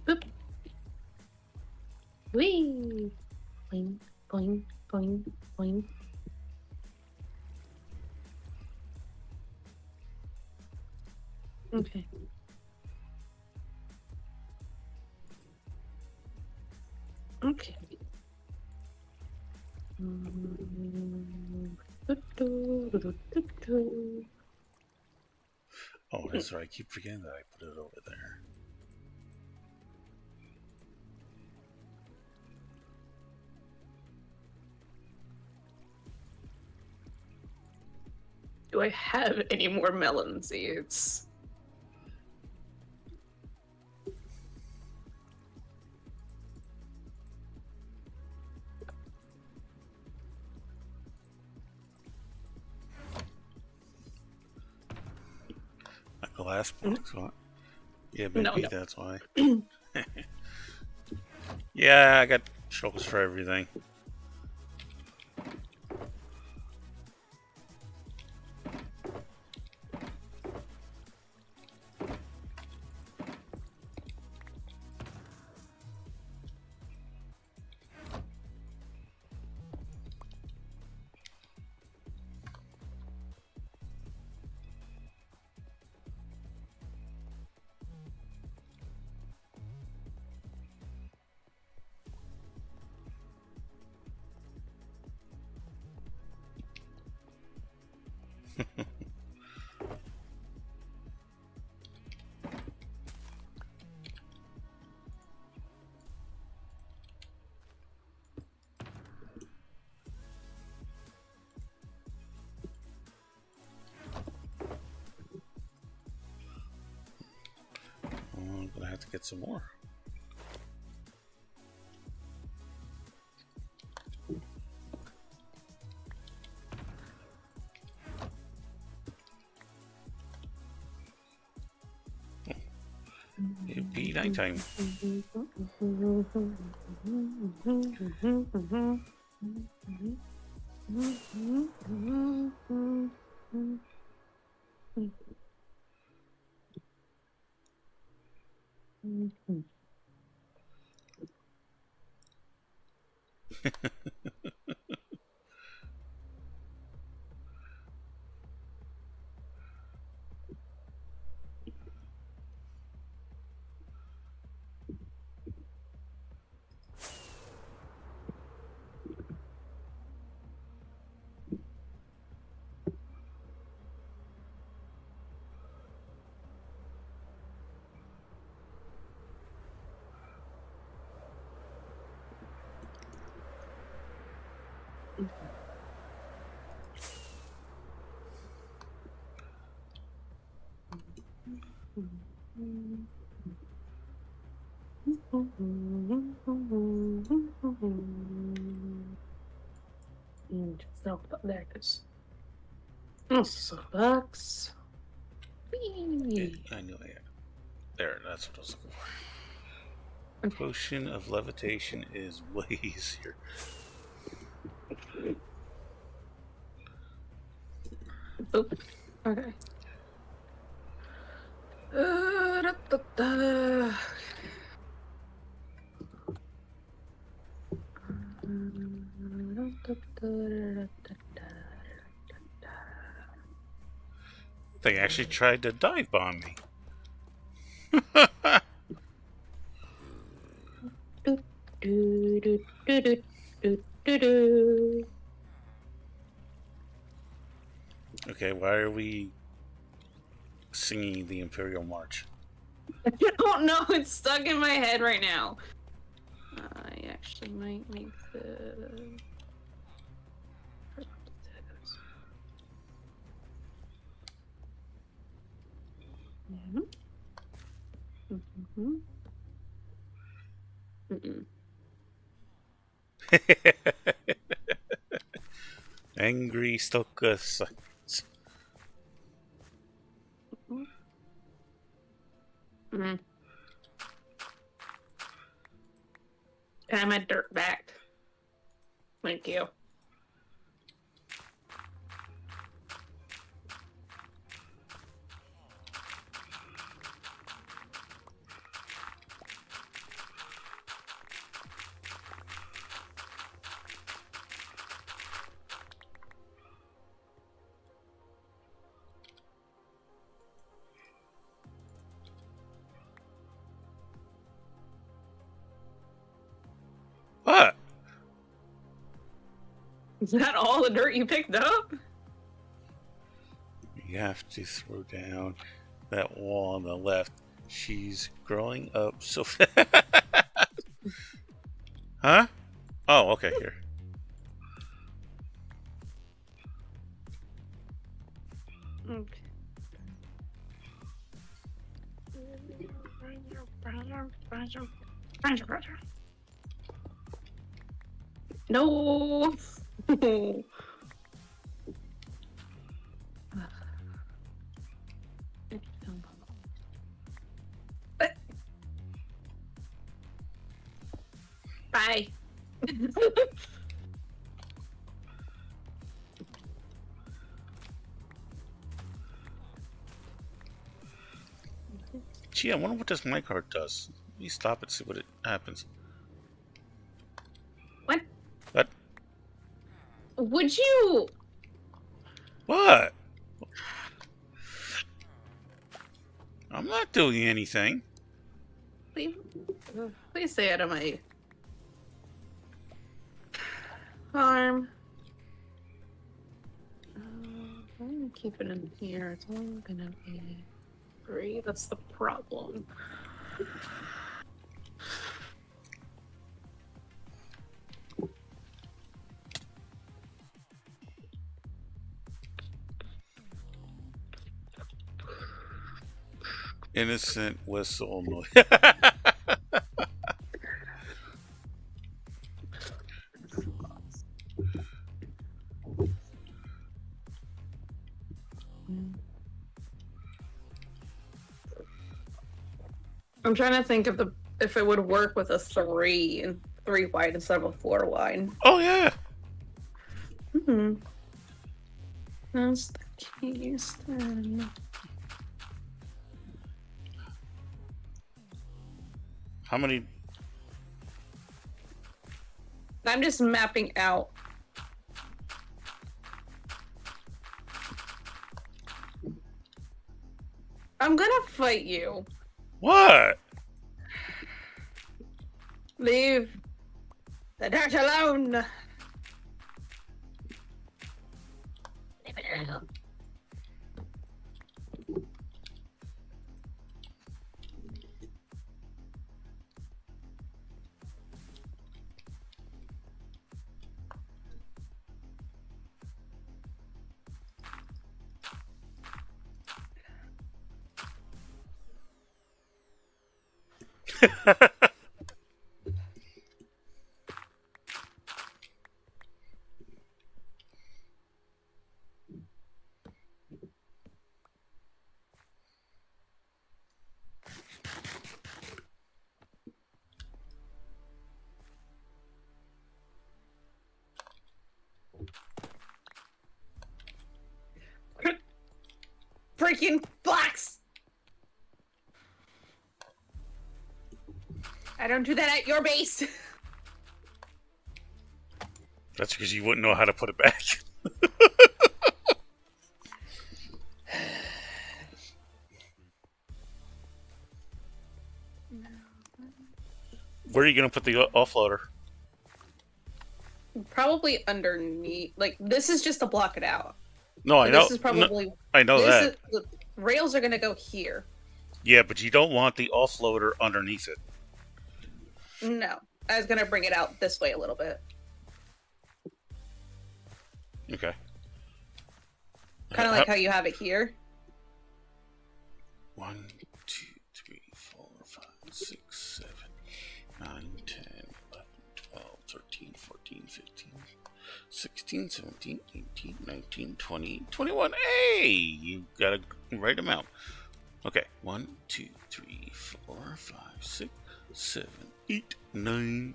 Boop. Whee! Boing, boing, boing, boing. Okay. Okay. Oh, that's right. I keep forgetting that I put it over there. Do I have any more melon seeds? My glass box. Yeah, maybe No. that's why. Yeah, I got shulkers for everything. I'm gonna have to get some more. It'd be nighttime. So, there it is. Oh, so bucks. Yeah, I knew I had it. There, that's what I was looking for. Okay. Potion of levitation is way easier. Oop. Okay. Da, da, da. They actually tried to dive bomb me. Do, do, do, do, do, do, do, do. Okay, why are we singing the Imperial March? I don't know. It's stuck in my head right now. I actually might make the. Mm-hmm. Mm-mm. Angry Stokas. Mm. I'm a dirtbag. Thank you. What? Is that all the dirt you picked up? You have to throw down that wall on the left. She's growing up so fast. Huh? Oh, okay, here. Okay. No. Bye. Gee, I wonder what this mic card does. Let me stop it, see what it happens. What? What? Would you? What? I'm not doing anything. Please stay out of my farm. I'm gonna keep it in here. It's only gonna be 3. That's the problem. Innocent whistle noise. I'm trying to think of if it would work with a 3 wide instead of a 4 wide. Oh, yeah. Hmm. That's the case then. How many? I'm just mapping out. I'm gonna fight you. What? Leave the dirt alone. Leave it alone. freaking blocks! I don't do that at your base. That's because you wouldn't know how to put it back. Where are you going to put the offloader? Probably underneath. Like, this is just to block it out. No, I know. This is probably... No, I know that. The rails are going to go here. Yeah, but you don't want the offloader underneath it. No. I was going to bring it out this way a little bit. Okay. Kind of like how you have it here. 1, 2, 3, 4, 5, 6, 7, 9, 10, 11, 12, 13, 14, 15, 16, 17, 18, 19, 20, 21. Hey! You got a right amount. Okay. 1, 2, 3, 4, 5, 6, 7, 8, 9,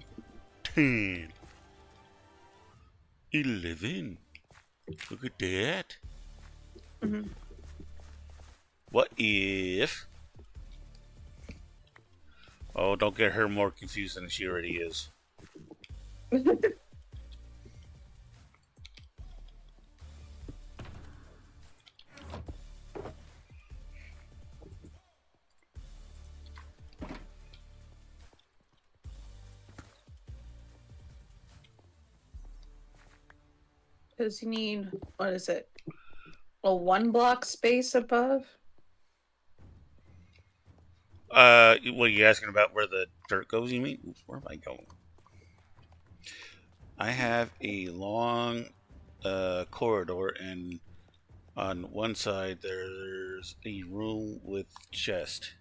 10, 11. Look at that. Mm-hmm. What if... Oh, don't get her more confused than she already is. Because you need, what is it? A 1 block space above? What are you asking about where the dirt goes, you mean? Oops, where am I going? I have a long corridor, and on one side there's a room with chest.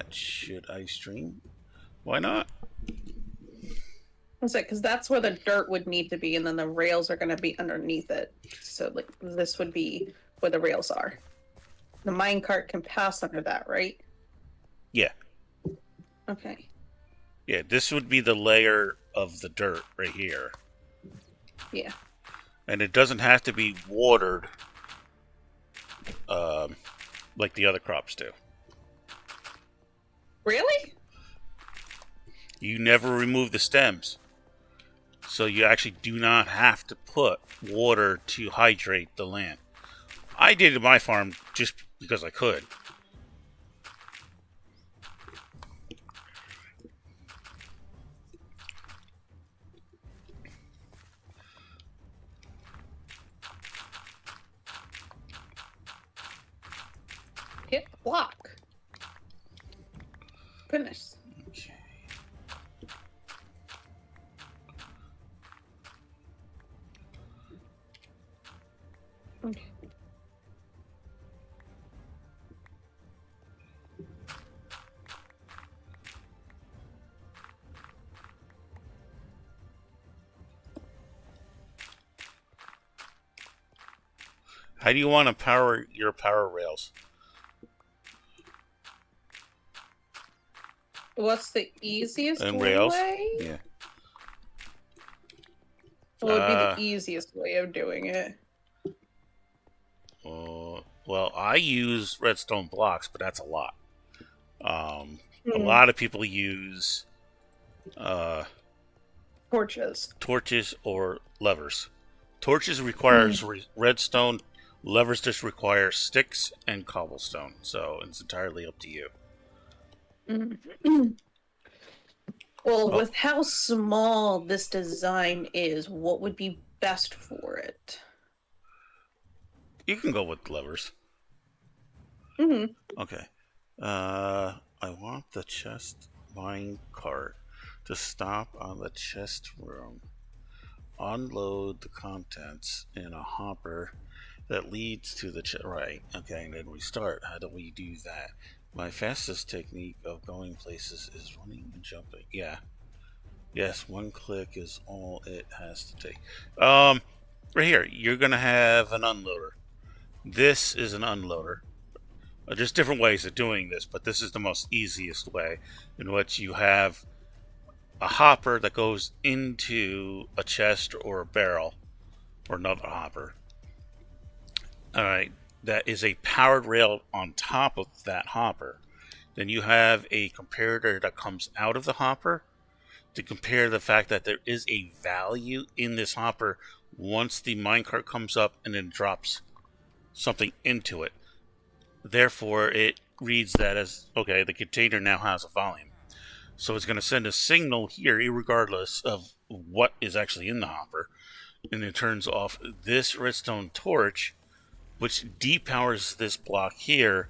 Should I stream? Why not? What's it? Because that's where the dirt would need to be, and then the rails are going to be underneath it. So, like, this would be where the rails are. The minecart can pass under that, right? Yeah. Okay. Yeah, this would be the layer of the dirt right here. Yeah. And it doesn't have to be watered like the other crops do. Really? You never remove the stems. So you actually do not have to put water to hydrate the land. I did it in my farm just because I could. Hit block. Goodness. Okay. Okay. How do you want to power your power rails? What's the easiest And rails? way? Yeah. What would be the easiest way of doing it? Well, I use redstone blocks, but that's a lot. A lot of people use Torches or levers. Torches requires redstone. Levers just require sticks and cobblestone. So it's entirely up to you. Well, with how small this design is, what would be best for it? You can go with levers. Okay. I want the chest mine cart to stop on the chest room. Unload the contents in a hopper that leads to the chest. Right. Okay, and then we start. How do we do that? My fastest technique of going places is running and jumping. Yeah. Yes, one click is all it has to take. Right here, you're going to have an unloader. This is an unloader. There's different ways of doing this, but this is the most easiest way, in which you have a hopper that goes into a chest or a barrel, or another hopper. Alright, that is a powered rail on top of that hopper. Then you have a comparator that comes out of the hopper to compare the fact that there is a value in this hopper once the minecart comes up and then drops something into it. Therefore, it reads that as, okay, the container now has a volume. So it's going to send a signal here, regardless of what is actually in the hopper. And it turns off this redstone torch, which depowers this block here,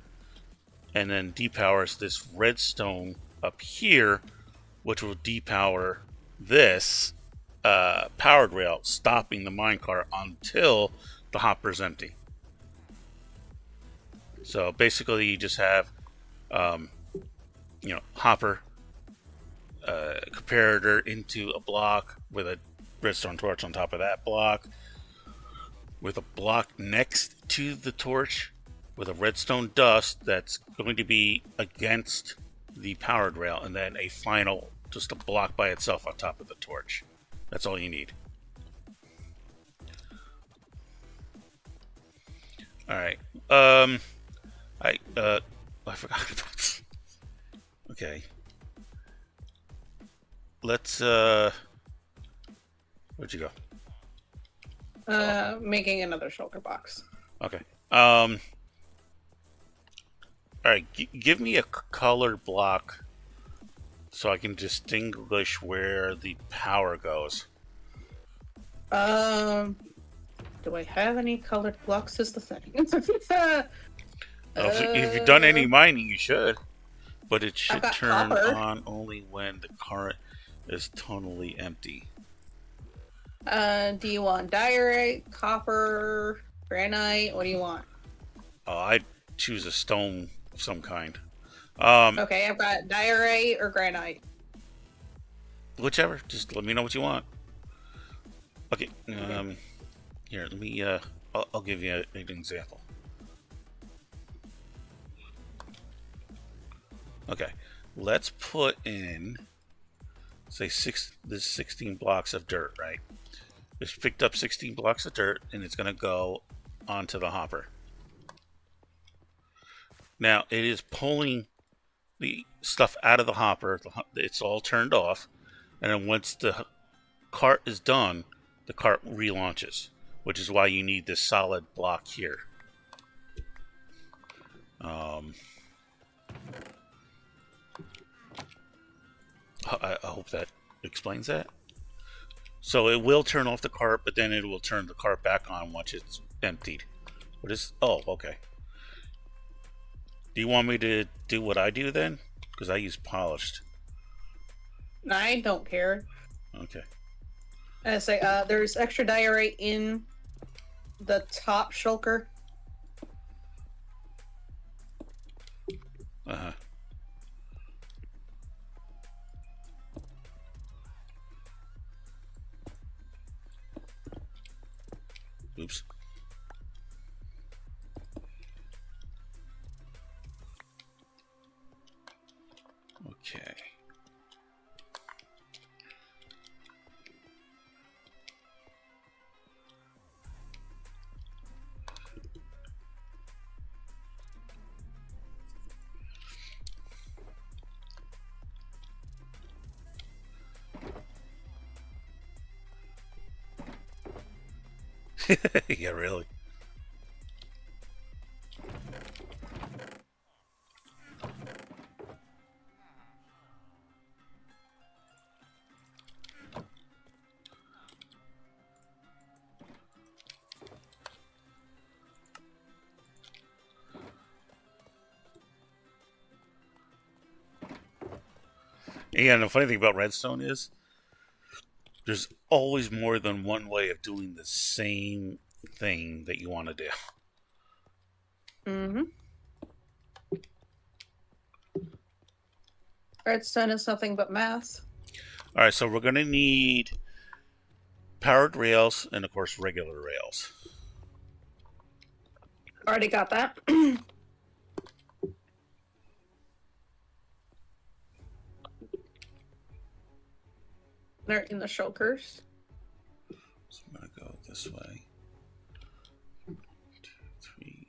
and then depowers this redstone up here, which will depower this powered rail, stopping the minecart until the hopper's empty. So basically, you just have, hopper, comparator into a block with a redstone torch on top of that block, with a block next to the torch with a redstone dust that's going to be against the powered rail, and then a final, just a block by itself on top of the torch. That's all you need. Alright. I forgot about this. Okay. Let's, where'd you go? Making another shulker box. Okay. Alright, give me a color block so I can distinguish where the power goes. Do I have any colored blocks is the thing. If you've done any mining, you should. But it should turn copper on only when the current is totally empty. Do you want diorite, copper, granite? What do you want? I'd choose a stone of some kind. Okay, I've got diorite or granite. Whichever. Just let me know what you want. Okay. Here, let me. I'll give you an example. Okay, let's put in, say, this 16 blocks of dirt, right? It's picked up 16 blocks of dirt, and it's going to go onto the hopper. Now, it is pulling the stuff out of the hopper. It's all turned off, and then once the cart is done, the cart relaunches, which is why you need this solid block here. I hope that explains that. So it will turn off the cart, but then it will turn the cart back on once it's emptied. What is? Oh, okay. Do you want me to do what I do then? Because I use polished. I don't care. Okay. I say, there's extra diorite in the top shulker. Uh-huh. Oops. Okay. Yeah, really. Yeah, and the funny thing about redstone is there's always more than one way of doing the same thing that you want to do. Mm-hmm. Redstone is nothing but math. All right, so we're going to need powered rails and, of course, regular rails. Already got that. They're in the shulkers. So I'm going to go this way. 1, 2, 3,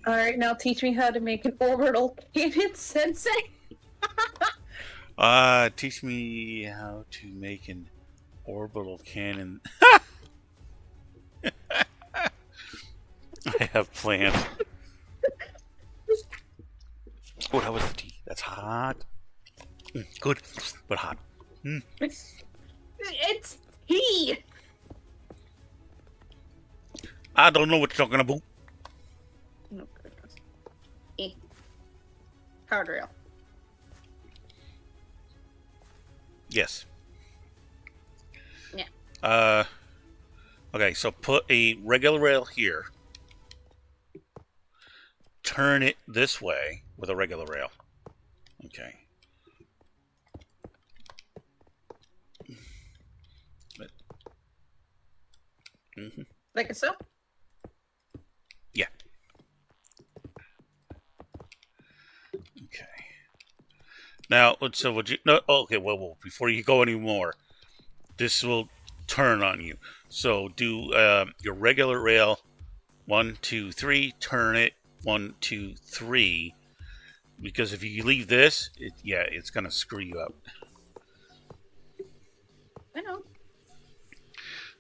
Alright, now teach me how to make an orbital cannon, Sensei. Teach me how to make an orbital cannon. I have plans. Oh, that was the tea. That's hot. Good, but hot. It's tea. I don't know what you're talking about. No goodness. Powered rail. Yes. Yeah. Okay, so put a regular rail here. Turn it this way with a regular rail. Okay. Like so? Yeah. Okay. Now, so would you? No. Okay. Well, before you go anymore, this will turn on you. So do your regular rail. 1, 2, 3. Turn it. 1, 2, 3. Because if you leave this, it's gonna screw you up. I know.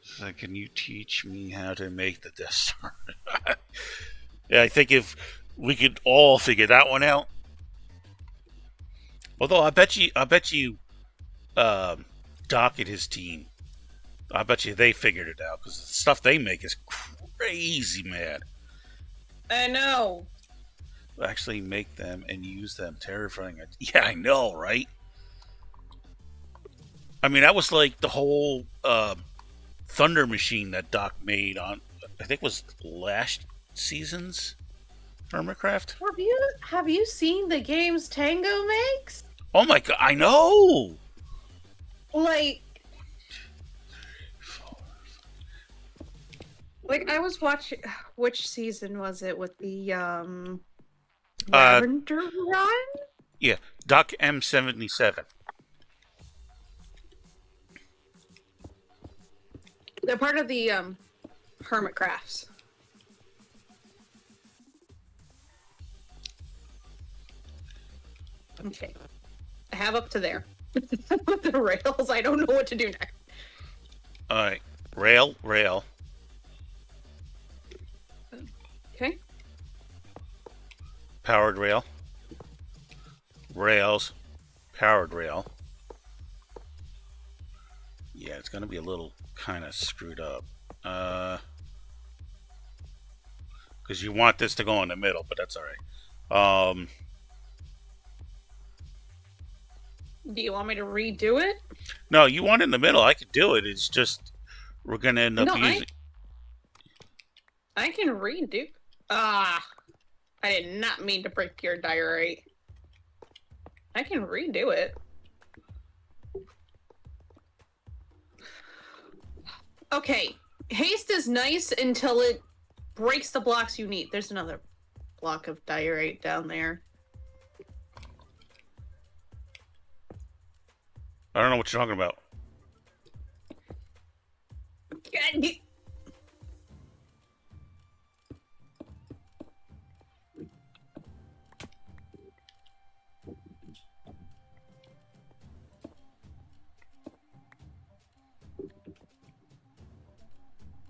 So can you teach me how to make the Death Star? Yeah, I think if we could all figure that one out. Although I bet you, Doc and his team, I bet you they figured it out because the stuff they make is crazy, man. I know. Actually, make them and use them, terrifying. Yeah, I know, right? I mean, that was like the whole Thunder Machine that Doc made on, I think, was last season's Hermitcraft. Have you seen the games Tango makes? Oh my god, I know. Like I was watching. Which season was it with the Lavender Run? Yeah, Doc M77. They're part of the Hermitcrafts. Okay, I have up to there. With the rails, I don't know what to do next. All right, rail. Okay. Powered rail. Rails. Powered rail. Yeah, it's gonna be a little kind of screwed up. Because you want this to go in the middle, but that's all right. Do you want me to redo it? No, you want it in the middle. I could do it. It's just we're gonna end up using. I can redo. I did not mean to break your diorite. I can redo it. Okay, haste is nice until it breaks the blocks you need. There's another block of diorite down there. I don't know what you're talking about.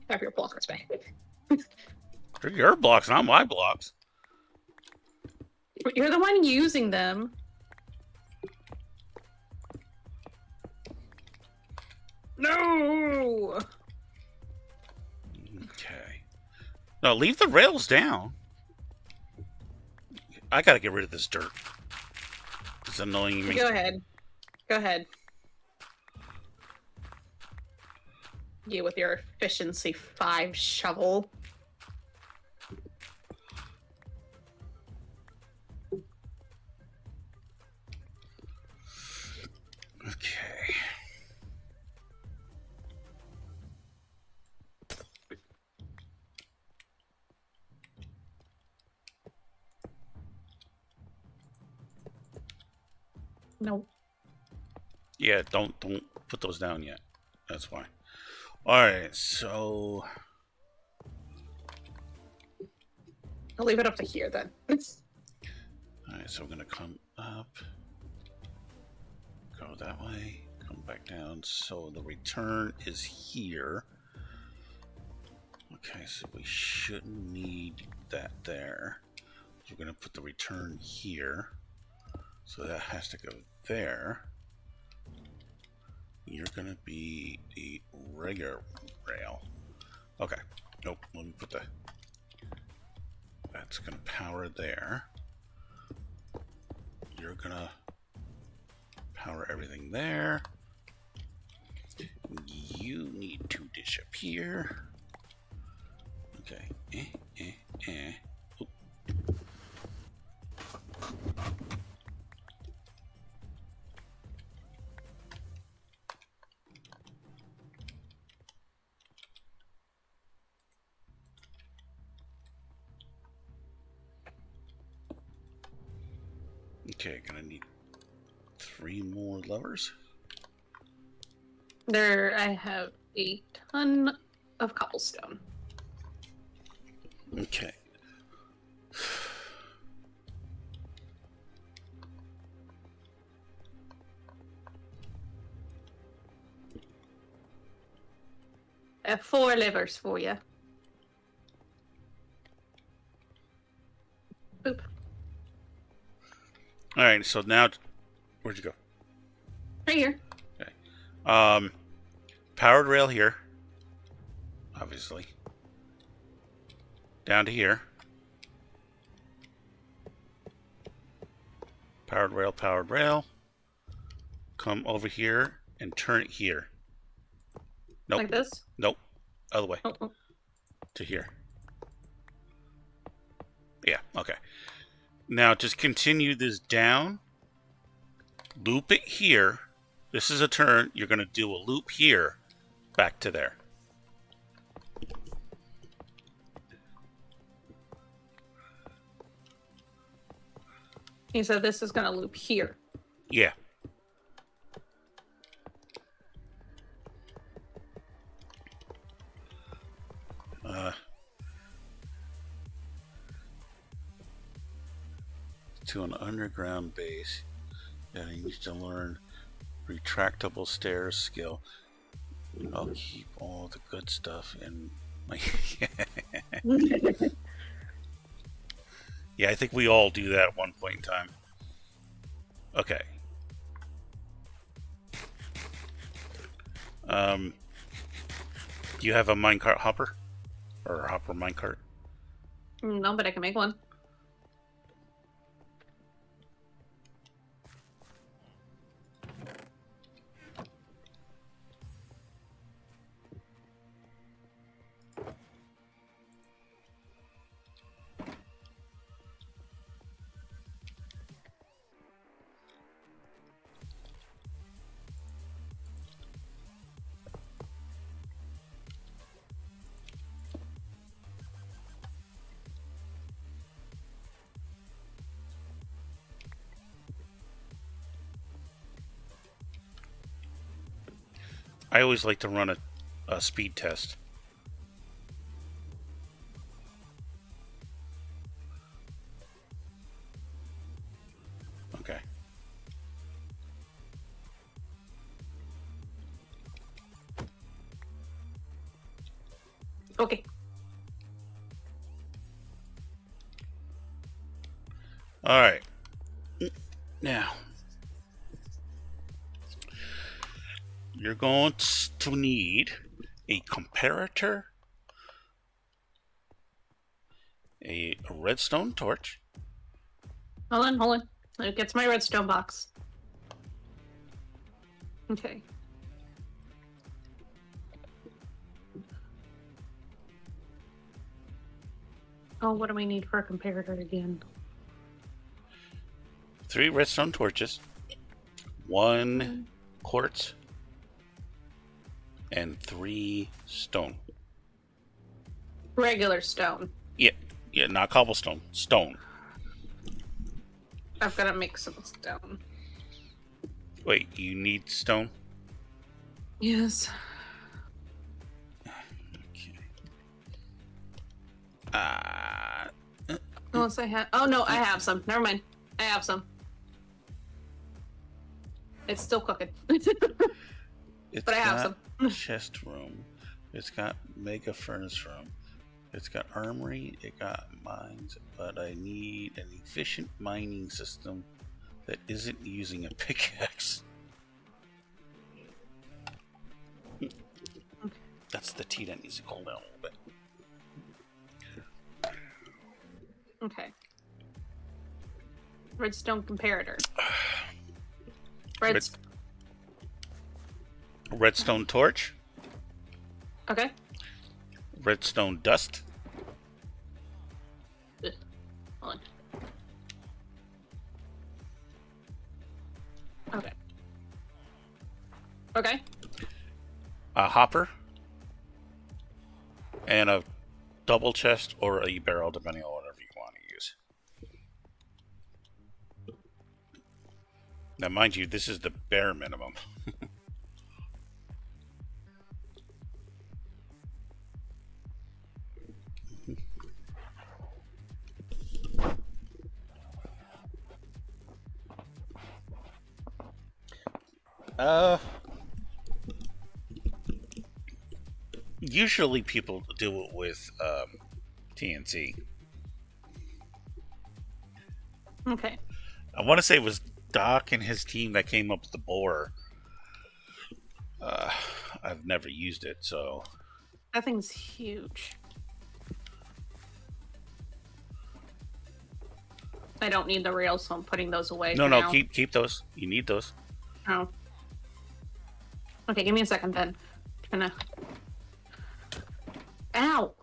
Have your blockers back. They're your blocks, not my blocks. But you're the one using them. No! Okay. No, leave the rails down. I gotta get rid of this dirt. It's annoying me. Go ahead. Go ahead. You with your efficiency 5 shovel. Okay. No. Yeah, don't put those down yet. That's fine. All right, so I'll leave it up to here then. Alright, so we're gonna come up, go that way, come back down. So the return is here. Okay, so we shouldn't need that there. So we're gonna put the return here. So that has to go there. You're gonna be the regular rail. Okay. Nope. Let me put the. That's gonna power there. You're gonna power everything there. You need to disappear. Okay. Oop. Okay, gonna need 3 more levers. There, I have a ton of cobblestone. Okay. I have 4 levers for you. Boop. All right. So now, where'd you go? Right here. Okay. Powered rail here. Obviously. Down to here. Powered rail, powered rail. Come over here and turn it here. Nope. Like this? Nope. Other way. Oh. To here. Yeah, okay. Now just continue this down. Loop it here. This is a turn. You're going to do a loop here. Back to there. You said this is going to loop here. Yeah. To an underground base. Yeah, you need to learn retractable stairs skill. I'll keep all the good stuff in my. Yeah, I think we all do that at one point in time. Okay. Do you have a minecart hopper? Or a hopper minecart? No, but I can make one. I always like to run a speed test. Okay. Okay. All right. Now, you're going to need a comparator, a redstone torch. Hold on. It gets my redstone box. Okay. Oh, what do we need for a comparator again? 3 redstone torches, 1 quartz, and 3 stone. Regular stone. Yeah, not cobblestone, stone. I've got to make some stone. Wait, you need stone? Yes. Okay. Unless I have. Oh no, I have some. Never mind. I have some. It's still cooking. But I have some. Chest room. It's got mega furnace room. It's got armory. It got mines. But I need an efficient mining system that isn't using a pickaxe. Okay. That's the tea that needs to cool down a little bit. Okay. Redstone comparator. Redstone torch. Okay. Redstone dust. Ugh. Hold on. Okay. Okay. A hopper. And a double chest or a barrel, depending on whatever you want to use. Now, mind you, this is the bare minimum. Usually people do it with TNT. Okay. I want to say it was Doc and his team that came up with the borer. I've never used it, so... That thing's huge. I don't need the rails, so I'm putting those away. No, for no, now. keep those. You need those. Oh. Okay, give me a second then. I'm gonna. Ow!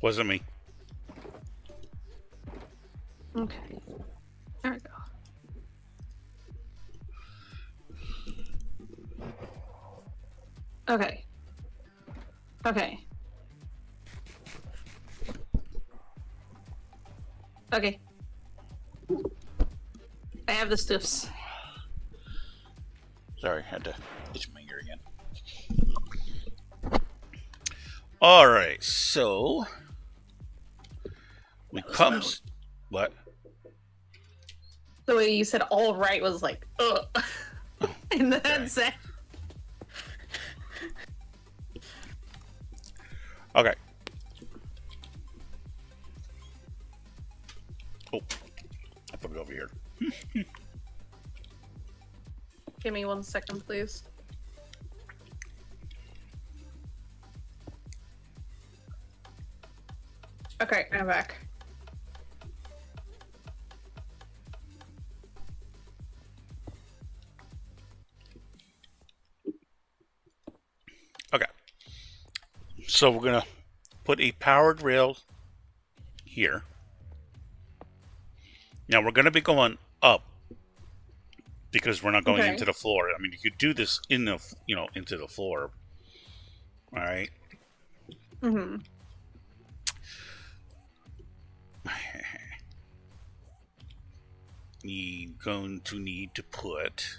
Wasn't me. Okay. There we go. Okay. Okay. Okay. I have the stuffs. Sorry, had to itch my ear again. Alright, so... We comes... What? The way you said all right was like, ugh. In the headset. Okay. Oh, I put it over here. Give me 1 second, please. Okay, I'm back. Okay. So we're gonna put a powered rail here. Now we're gonna be going up because we're not going into the floor. I mean, you could do this in the, into the floor. All right. Mm-hmm. You're going to need to put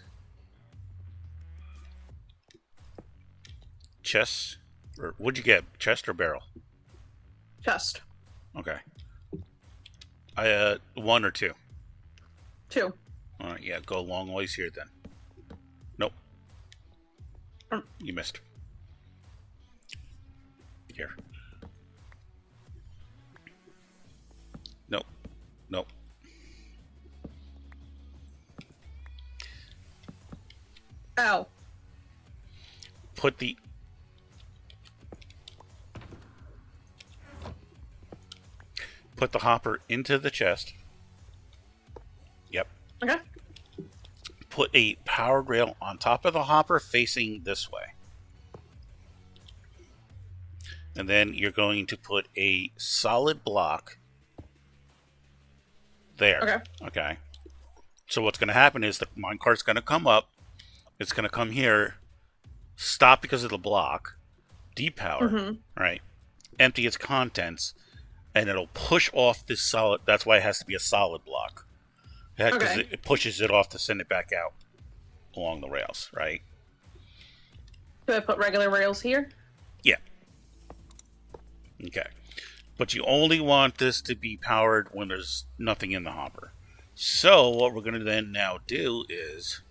chest, or what'd you get? Chest or barrel? Chest. Okay. One or two? 2. All right, yeah, go a long ways here then. Nope. You missed. Here. Nope. Nope. Ow. Put the... Put the hopper into the chest. Yep. Okay. Put a powered rail on top of the hopper facing this way. And then you're going to put a solid block there. Okay. Okay. So what's going to happen is the minecart's going to come up. It's going to come here, stop because of the block, depower, right? Empty its contents, and it'll push off this solid. That's why it has to be a solid block. Because it pushes it off to send it back out along the rails, right? Do I put regular rails here? Yeah. Okay. But you only want this to be powered when there's nothing in the hopper. So what we're going to then now do is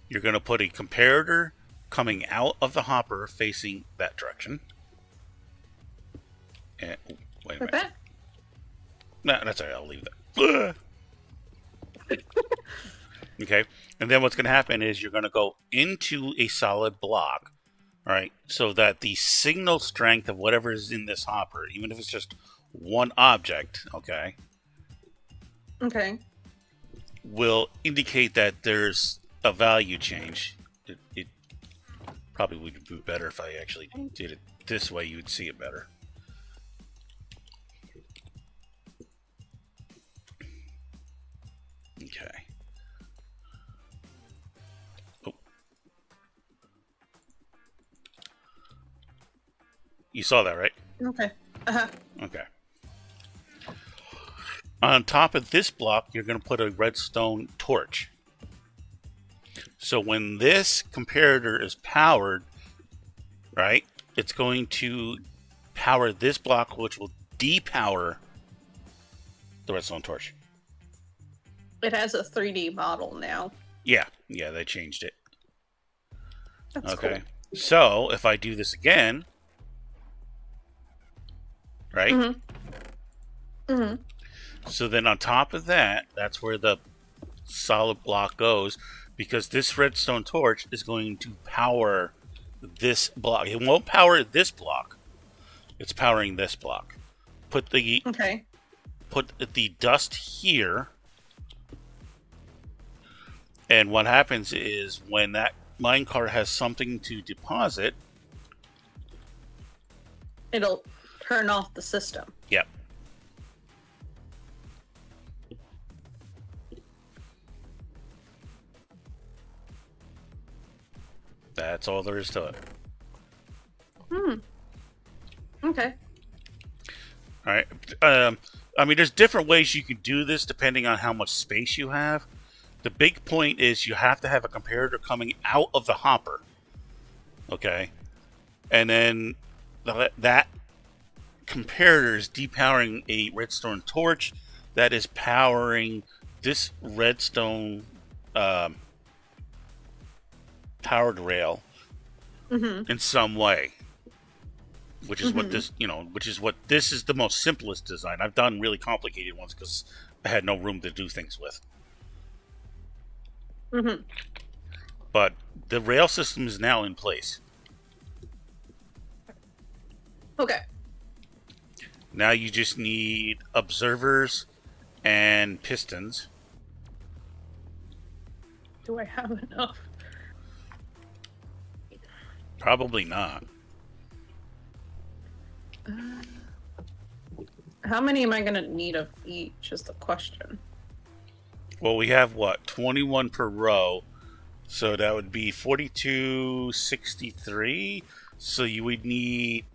you're going to put a comparator coming out of the hopper facing that direction. And, wait a minute. That? No, that's all right. I'll leave that. Okay. And then what's going to happen is you're going to go into a solid block. All right. So that the signal strength of whatever is in this hopper, even if it's just one object, okay, will indicate that there's a value change. It probably would be better if I actually did it this way. You would see it better. Okay. Oh. You saw that, right? Okay. Okay. On top of this block, you're going to put a redstone torch. So when this comparator is powered, right, it's going to power this block, which will depower the redstone torch. It has a 3D model now. Yeah, they changed it. That's okay. Cool. So if I do this again, right? So then on top of that, that's where the solid block goes, because this redstone torch is going to power this block. It won't power this block. It's powering this block. Put the dust here. And what happens is when that minecart has something to deposit, it'll turn off the system. Yep. That's all there is to it. Okay. All right. I mean, there's different ways you can do this depending on how much space you have. The big point is you have to have a comparator coming out of the hopper. Okay? And then that comparator is depowering a redstone torch that is powering this redstone powered rail in some way. Which is what this, this is the most simplest design. I've done really complicated ones because I had no room to do things with. But the rail system is now in place. Okay. Now you just need observers and pistons. Do I have enough? Probably not. How many am I going to need of each is the question. Well, we have, 21 per row. So that would be 4263. So you would need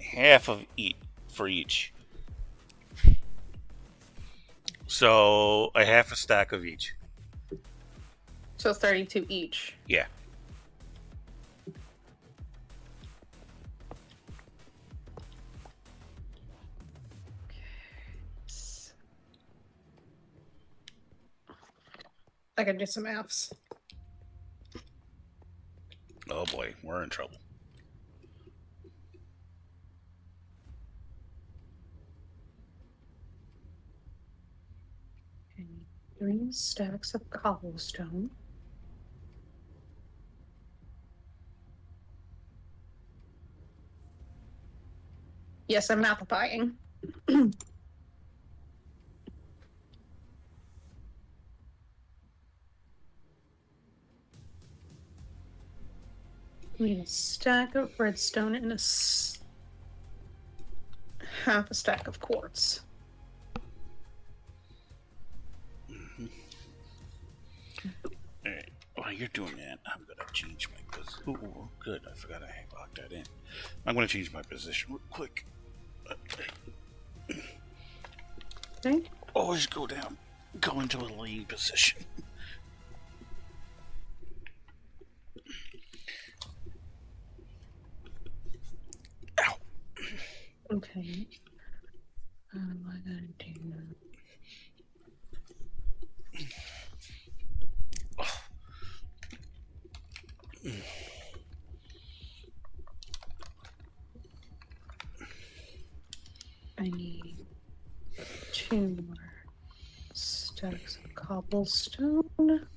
half of each for each. So a half a stack of each. So 32 each. Yeah. I can do some maths. Oh boy, we're in trouble. Okay. 3 stacks of cobblestone. Yes, I'm mathifying. We need a stack of redstone and half a stack of quartz. Alright, while you're doing that, I'm going to change my position. Ooh, good, I forgot I locked that in. I'm going to change my position real quick. Okay. Always go into a laying position. Okay. What am I gonna do? I need 2 more stacks of cobblestone.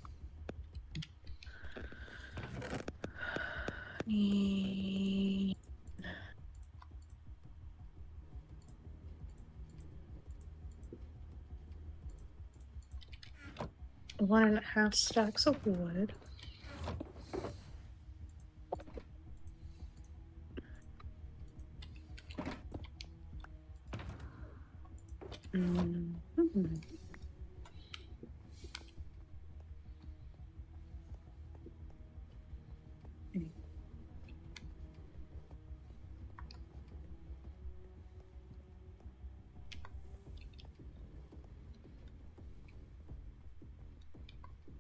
Need 1.5 stacks of wood. Mm-hmm.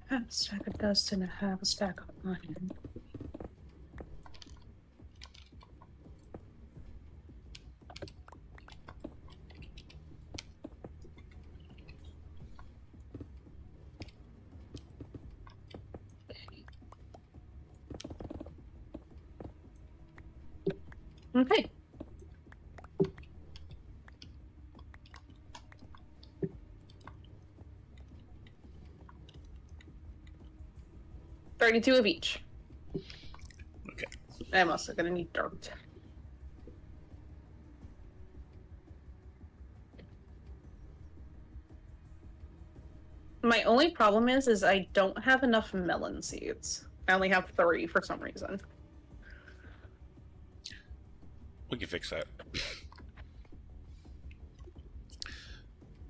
Half a stack of dust and a half a stack of iron. Okay. $32 of each. Okay. I'm also gonna need dirt. My only problem is I don't have enough melon seeds. I only have 3 for some reason. We can fix that.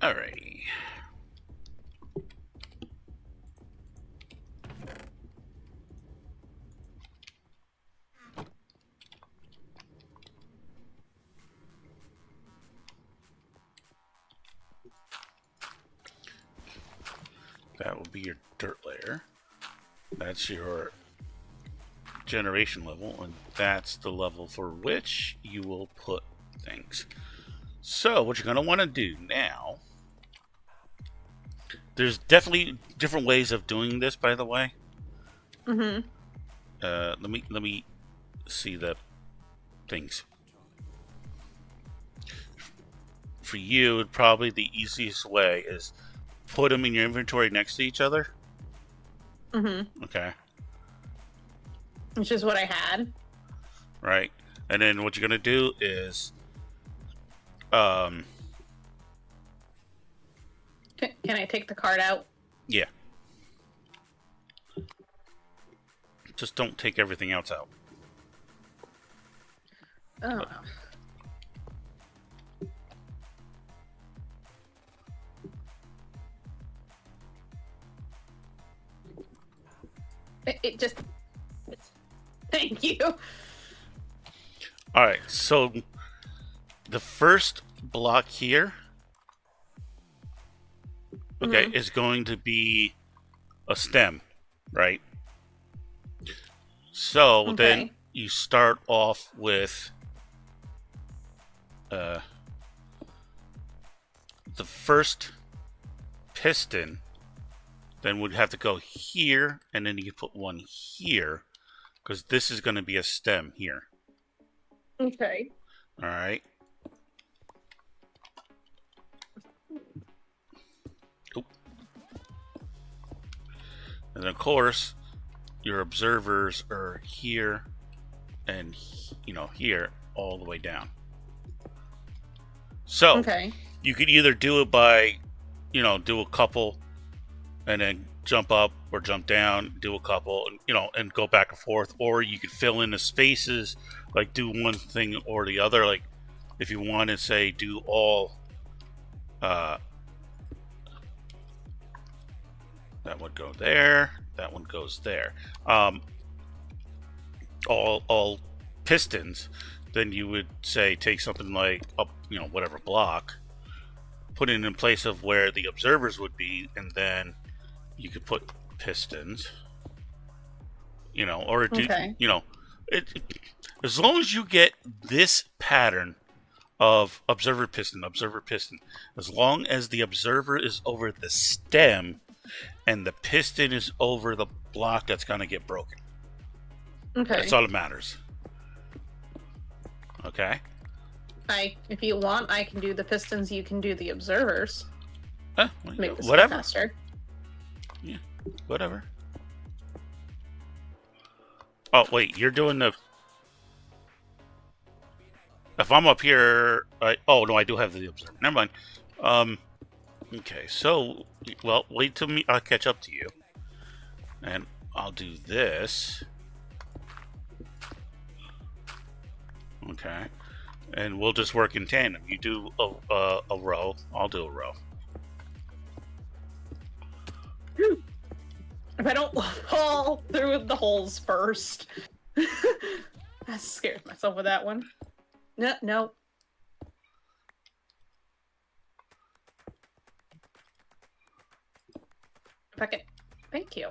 Alrighty. That will be your dirt layer. That's your generation level, and that's the level for which you will put things. So what you're going to want to do now, there's definitely different ways of doing this, by the way. Mm-hmm. Let me see the things. For you, probably the easiest way is put them in your inventory next to each other. Mm-hmm. Okay. Which is what I had. Right. And then what you're going to do is Can I take the card out? yeah. Just don't take everything else out. Oh. It just... Thank you. Alright, so the first block here, okay, is going to be a stem, right? So then you start off with the first piston, then would have to go here, and then you put one here, because this is going to be a stem here. Okay. All right. Oop. And then, of course, your observers are here and, here all the way down. So, you could either do it by, do a couple and then jump up or jump down, do a couple, and go back and forth. Or you could fill in the spaces, like do one thing or the other. Like if you want to say do all, that would go there, that one goes there. All pistons, then you would say take something like up, whatever block, put it in place of where the observers would be, and then you could put pistons, or do, as long as you get this pattern of observer piston, observer piston. As long as the observer is over the stem and the piston is over the block, that's going to get broken. Okay. That's all that matters. Okay? If you want, I can do the pistons, you can do the observers. Make this whatever. faster. Yeah, whatever. Oh, wait, you're doing the... If I'm up here... oh, no, I do have the observer. Never mind. Okay, so... Well, wait till I'll catch up to you. And I'll do this. Okay. And we'll just work in tandem. You do a row. I'll do a row. If I don't fall through the holes first. I scared myself with that one. No. If I can... Thank you.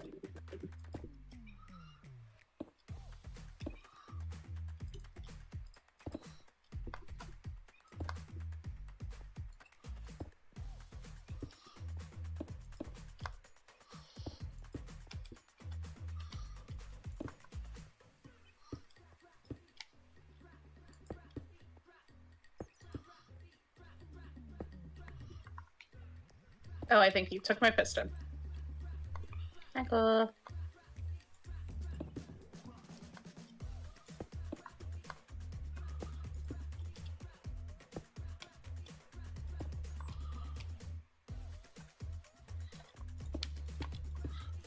Oh, I think you took my piston. Michael.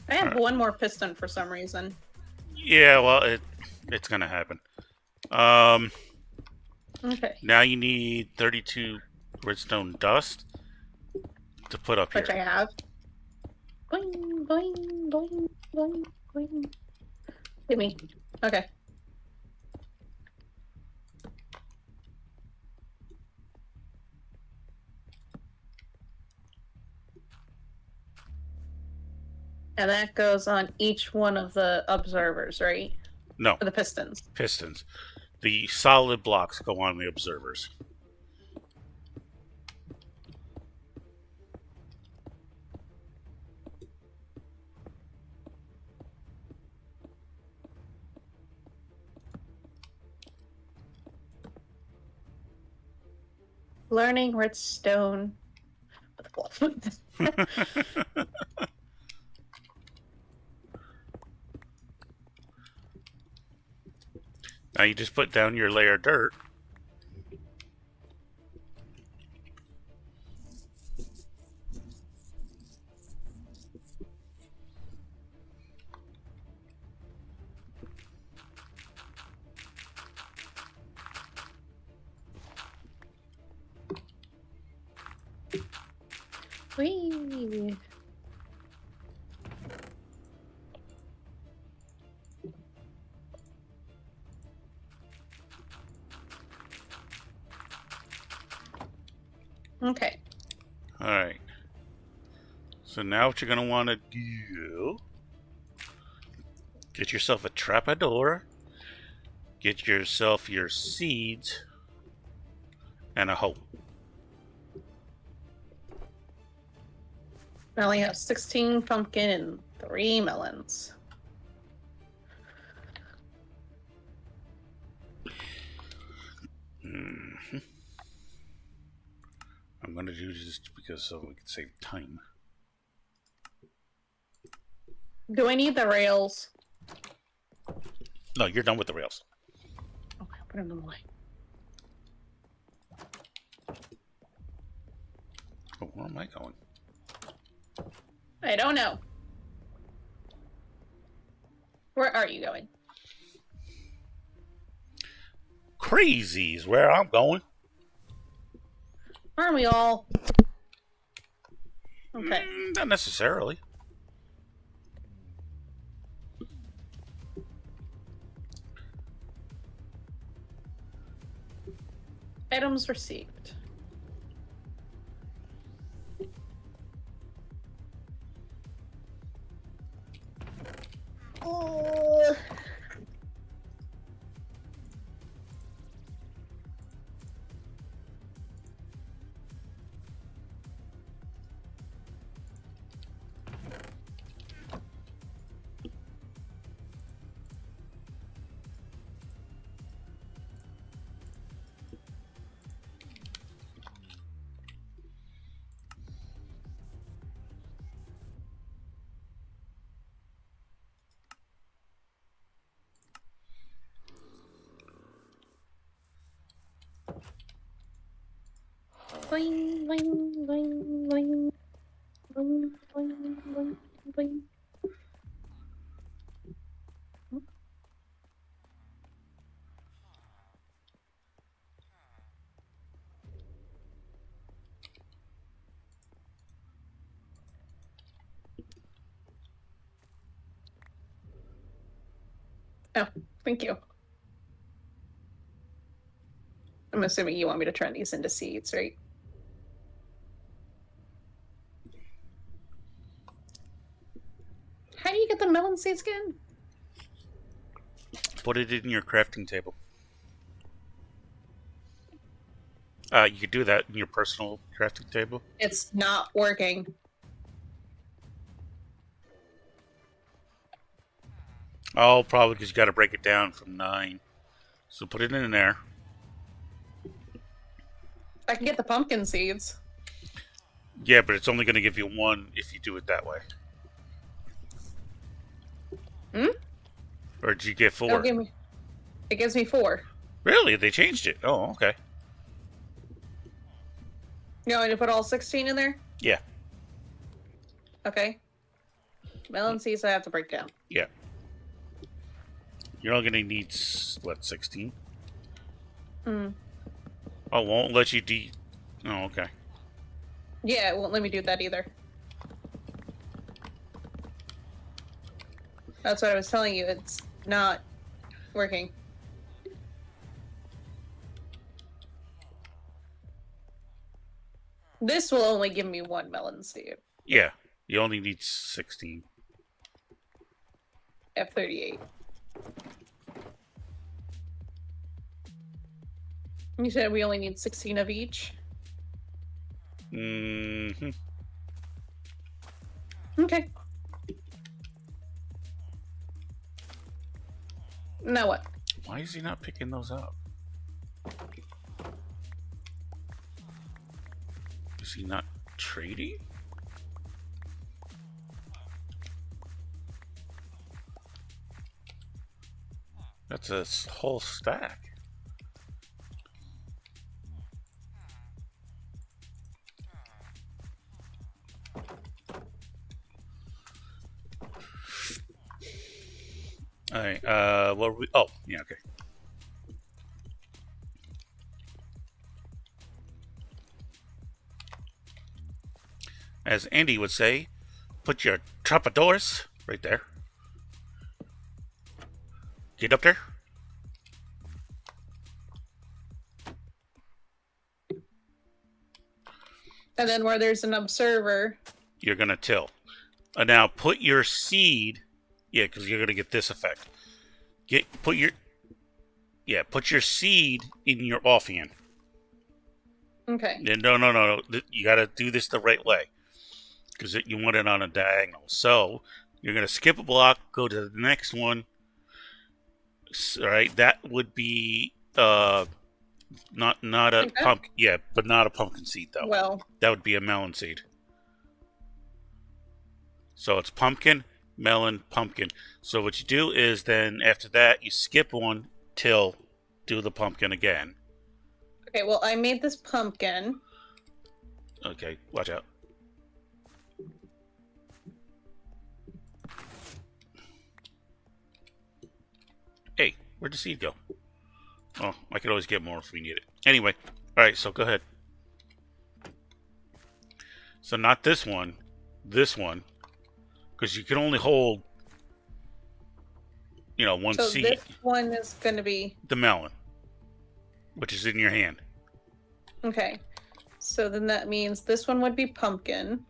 I have one more piston for some reason. Yeah, well, it's gonna happen. Okay. Now you need 32 redstone dust to put up Which here. I have. Boing, boing, boing, boing, boing. Hit me. Okay. And that goes on each one of the observers, right? No. For the pistons. Pistons. The solid blocks go on the observers. Learning redstone. Now you just put down your layer of dirt. Whee! Okay. Alright. So now what you're going to want to do... Get yourself a trapdoor. Get yourself your seeds. And a hoe. I only have 16 pumpkin and 3 melons. I'm going to do this because so we can save time. Do I need the rails? No, you're done with the rails. Okay, I'll put them in the way. Oh, where am I going? I don't know. Where are you going? Crazy's where I'm going. Aren't we all? Okay. Not necessarily. Items received. Oh. Boing, boing, boing, boing, boing, boing, boing, boing. Oh, thank you. I'm assuming you want me to turn these into seeds, right? How do you get the melon seeds again? Put it in your crafting table. You could do that in your personal crafting table. It's not working. Oh, probably because you got to break it down from 9. So put it in there. I can get the pumpkin seeds. Yeah, but it's only going to give you 1 if you do it that way. Hmm? Or did you get 4? It gives me 4. Really? They changed it. Oh, okay. You want me to put all 16 in there? Yeah. Okay. Melon seeds I have to break down. Yeah. You're only going to need, what, 16? Hmm. Oh, won't let you Oh, okay. Yeah, it won't let me do that either. That's what I was telling you. It's not working. This will only give me 1 melon seed. Yeah. You only need 16. F38. You said we only need 16 of each? Mm-hmm. Okay. Now what? Why is he not picking those up? Is he not trading? That's a whole stack. Alright, what were we? Oh, yeah, okay. As Andy would say, put your trapdoors right there. Get up there. And then where there's an observer. You're going to till. Now put your seed. Yeah, because you're going to get this effect. Put your seed in your offhand. Okay. No. You got to do this the right way. Because you want it on a diagonal. So, you're going to skip a block, go to the next one. Alright, that would be not a pumpkin. Yeah, but not a pumpkin seed though. Well, that would be a melon seed. So it's pumpkin, melon, pumpkin. So what you do is then after that you skip one till do the pumpkin again. Okay, well I made this pumpkin. Okay, watch out. Hey, where'd the seed go? Oh, I could always get more if we need it. Anyway, alright, so go ahead. So not this one. This one. Because you can only hold, one seed. So this one is going to be... the melon. Which is in your hand. Okay. So then that means this one would be pumpkin.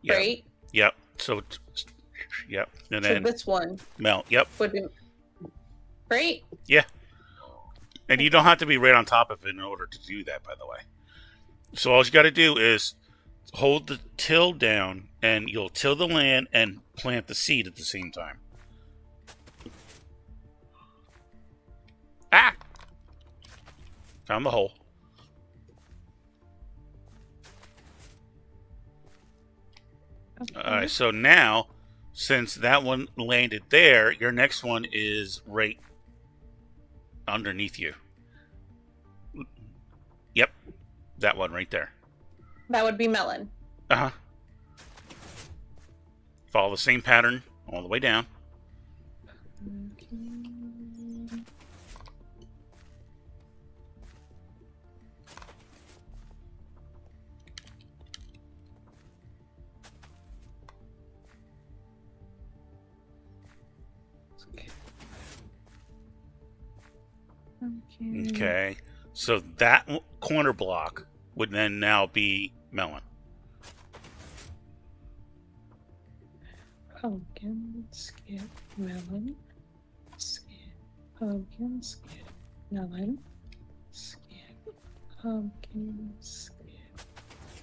Yep. Right? Yep. So, yep. And then so this one... Yep. would be... Right? Yeah. And you don't have to be right on top of it in order to do that, by the way. So all you got to do is hold the till down, and you'll till the land and plant the seed at the same time. Ah! Found the hole. Okay. Alright, so now, since that one landed there, your next one is right underneath you. Yep, that one right there. That would be melon. Uh-huh. Follow the same pattern all the way down. Okay. So that corner block would then now be melon. Pumpkin, skip, melon, skip, pumpkin, skip, melon, skip, pumpkin, skip,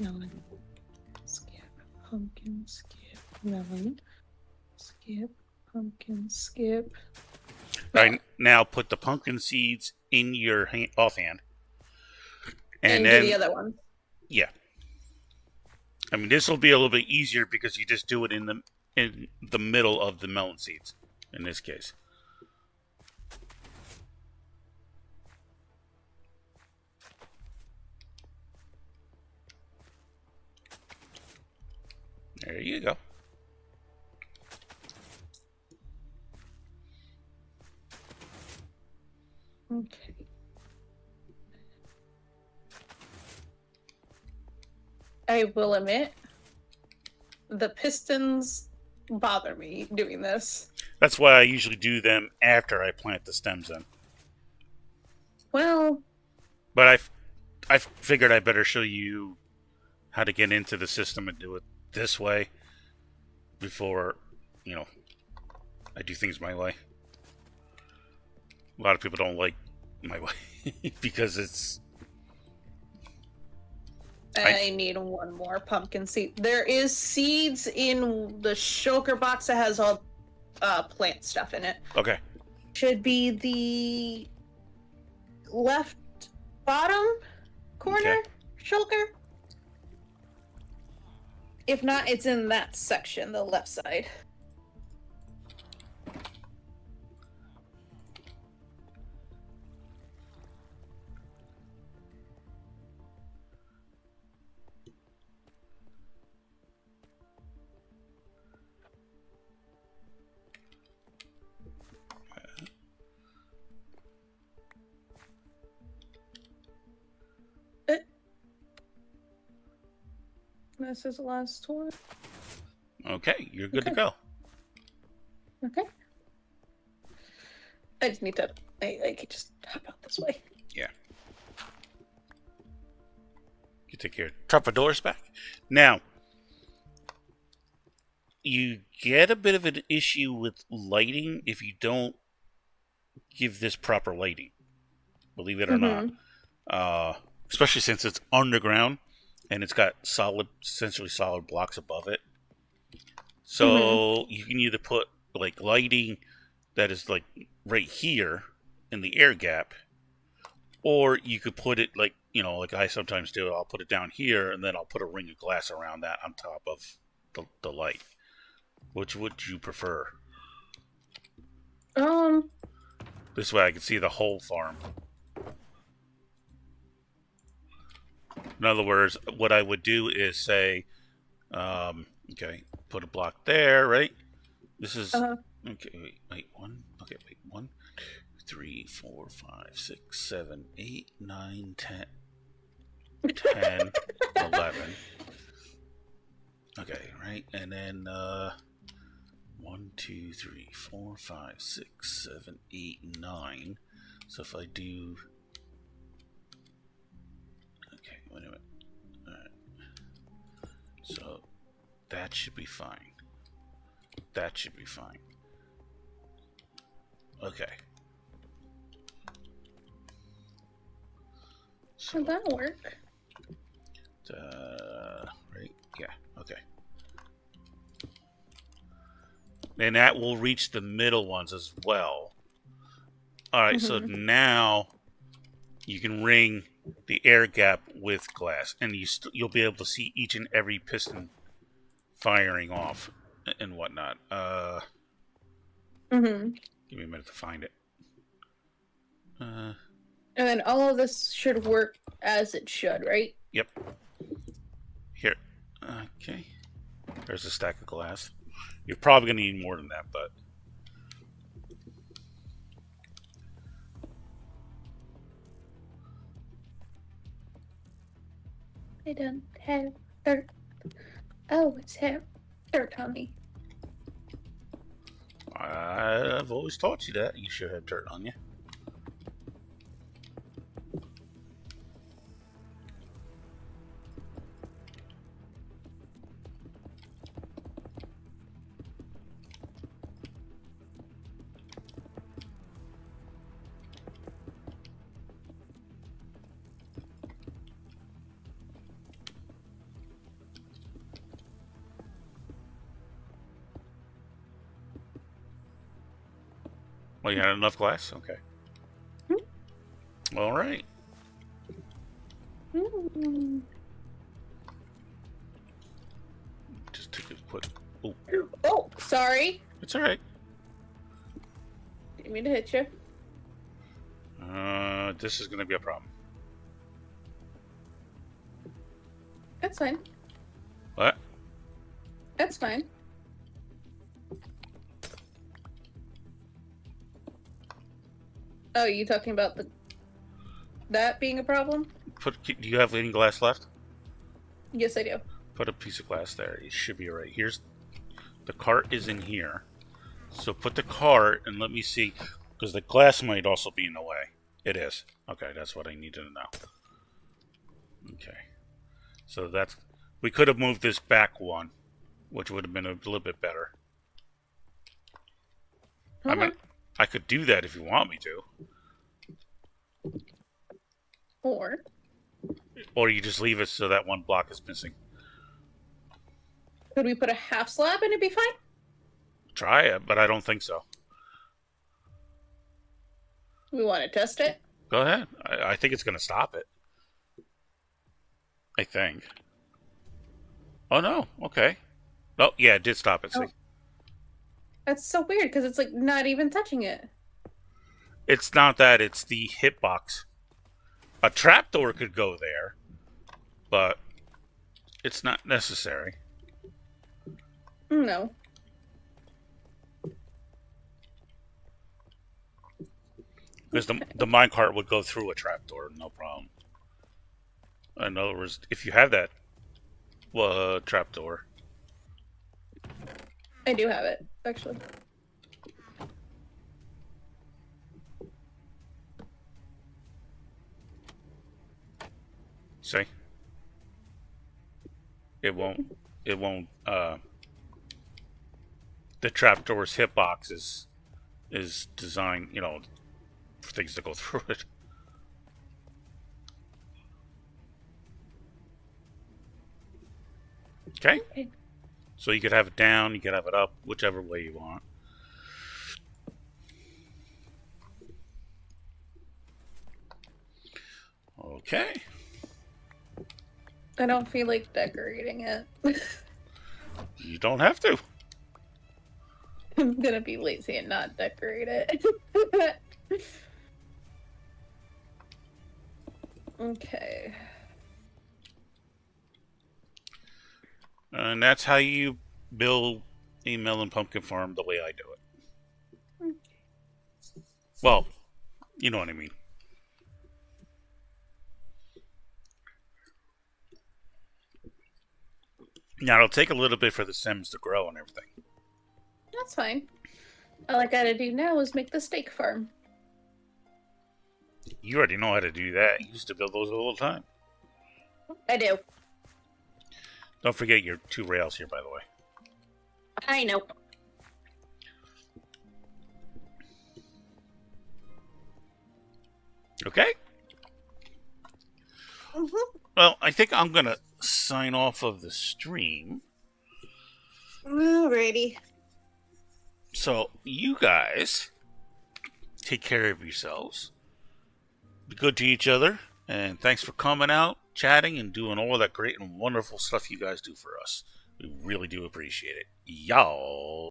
melon, skip, pumpkin, skip, melon, skip, pumpkin, skip. All right, now put the pumpkin seeds in your offhand. And then do the other one. Yeah. I mean, this will be a little bit easier because you just do it in the middle of the melon seeds, in this case. There you go. Okay. I will admit, the pistons bother me doing this. That's why I usually do them after I plant the stems in. Well, but I figured I better show you how to get into the system and do it this way before, I do things my way. A lot of people don't like my way because it's... I need one more pumpkin seed. There is seeds in the shulker box that has all plant stuff in it. Okay. Should be the left bottom corner shulker. If not, it's in that section, the left side. This is the last one. Okay, you're good to go. Okay. I just need to... I could just hop out this way. Yeah. You take your trapdoors back. Now, you get a bit of an issue with lighting if you don't give this proper lighting. Believe it or not. Especially since it's underground and it's got essentially solid blocks above it. So you can either put like lighting that is like right here in the air gap, or you could put it like, like I sometimes do. I'll put it down here and then I'll put a ring of glass around that on top of the light. Which would you prefer? This way I can see the whole farm. In other words, what I would do is say, okay, put a block there, right? This is, okay, wait, 1, 3, 4, 5, 6, 7, 8, 9, 10, 10, 11. Okay, right? And then, 1, 2, 3, 4, 5, 6, 7, 8, 9. So if I do... Okay, wait a minute. Alright. So that should be fine. That should be fine. Okay. So that'll work. Right? Yeah, okay. And that will reach the middle ones as well. Alright, so now you can ring the air gap with glass, and you'll be able to see each and every piston firing off and whatnot. Give me a minute to find it. And then all of this should work as it should, right? Yep. Here. Okay. There's a stack of glass. You're probably going to need more than that, but... I don't have dirt. Oh, it's dirt on me. I've always taught you that. You should have dirt on you. Well, you had enough glass? Okay. All right. Just take a quick... Oh. Oh, sorry. It's all right. Didn't mean to hit you. This is going to be a problem. That's fine. What? That's fine. Oh, you talking about that being a problem? Do you have any glass left? Yes, I do. Put a piece of glass there. It should be right. Here's the cart is in here. So put the cart and let me see, because the glass might also be in the way. It is. Okay, that's what I needed to know. Okay. So that's... We could have moved this back one, which would have been a little bit better. I mean, I could do that if you want me to. Or you just leave it so that one block is missing. Could we put a half slab and it'd be fine? Try it, but I don't think so. We want to test it? Go ahead. I think it's going to stop it. I think. Oh, no. Okay. Oh, yeah, it did stop it. See? Oh. That's so weird, because it's, like, not even touching it. It's not that. It's the hitbox. A trapdoor could go there, but it's not necessary. No. Because the minecart would go through a trapdoor, no problem. In other words, if you have that trapdoor. I do have it, actually. See? It won't, the trapdoor's hitbox is designed, you know, for things to go through it. Okay? So you could have it down, you could have it up, whichever way you want. Okay. I don't feel like decorating it. You don't have to. I'm gonna be lazy and not decorate it. Okay. And that's how you build a melon pumpkin farm the way I do it. Well, you know what I mean. Now, it'll take a little bit for the Sims to grow and everything. That's fine. All I gotta do now is make the steak farm. You already know how to do that. You used to build those all the time. I do. Don't forget your 2 rails here, by the way. I know. Okay? Well, I think I'm going to sign off of the stream. Alrighty. So, you guys take care of yourselves. Be good to each other. And thanks for coming out, chatting, and doing all that great and wonderful stuff you guys do for us. We really do appreciate it. Y'all.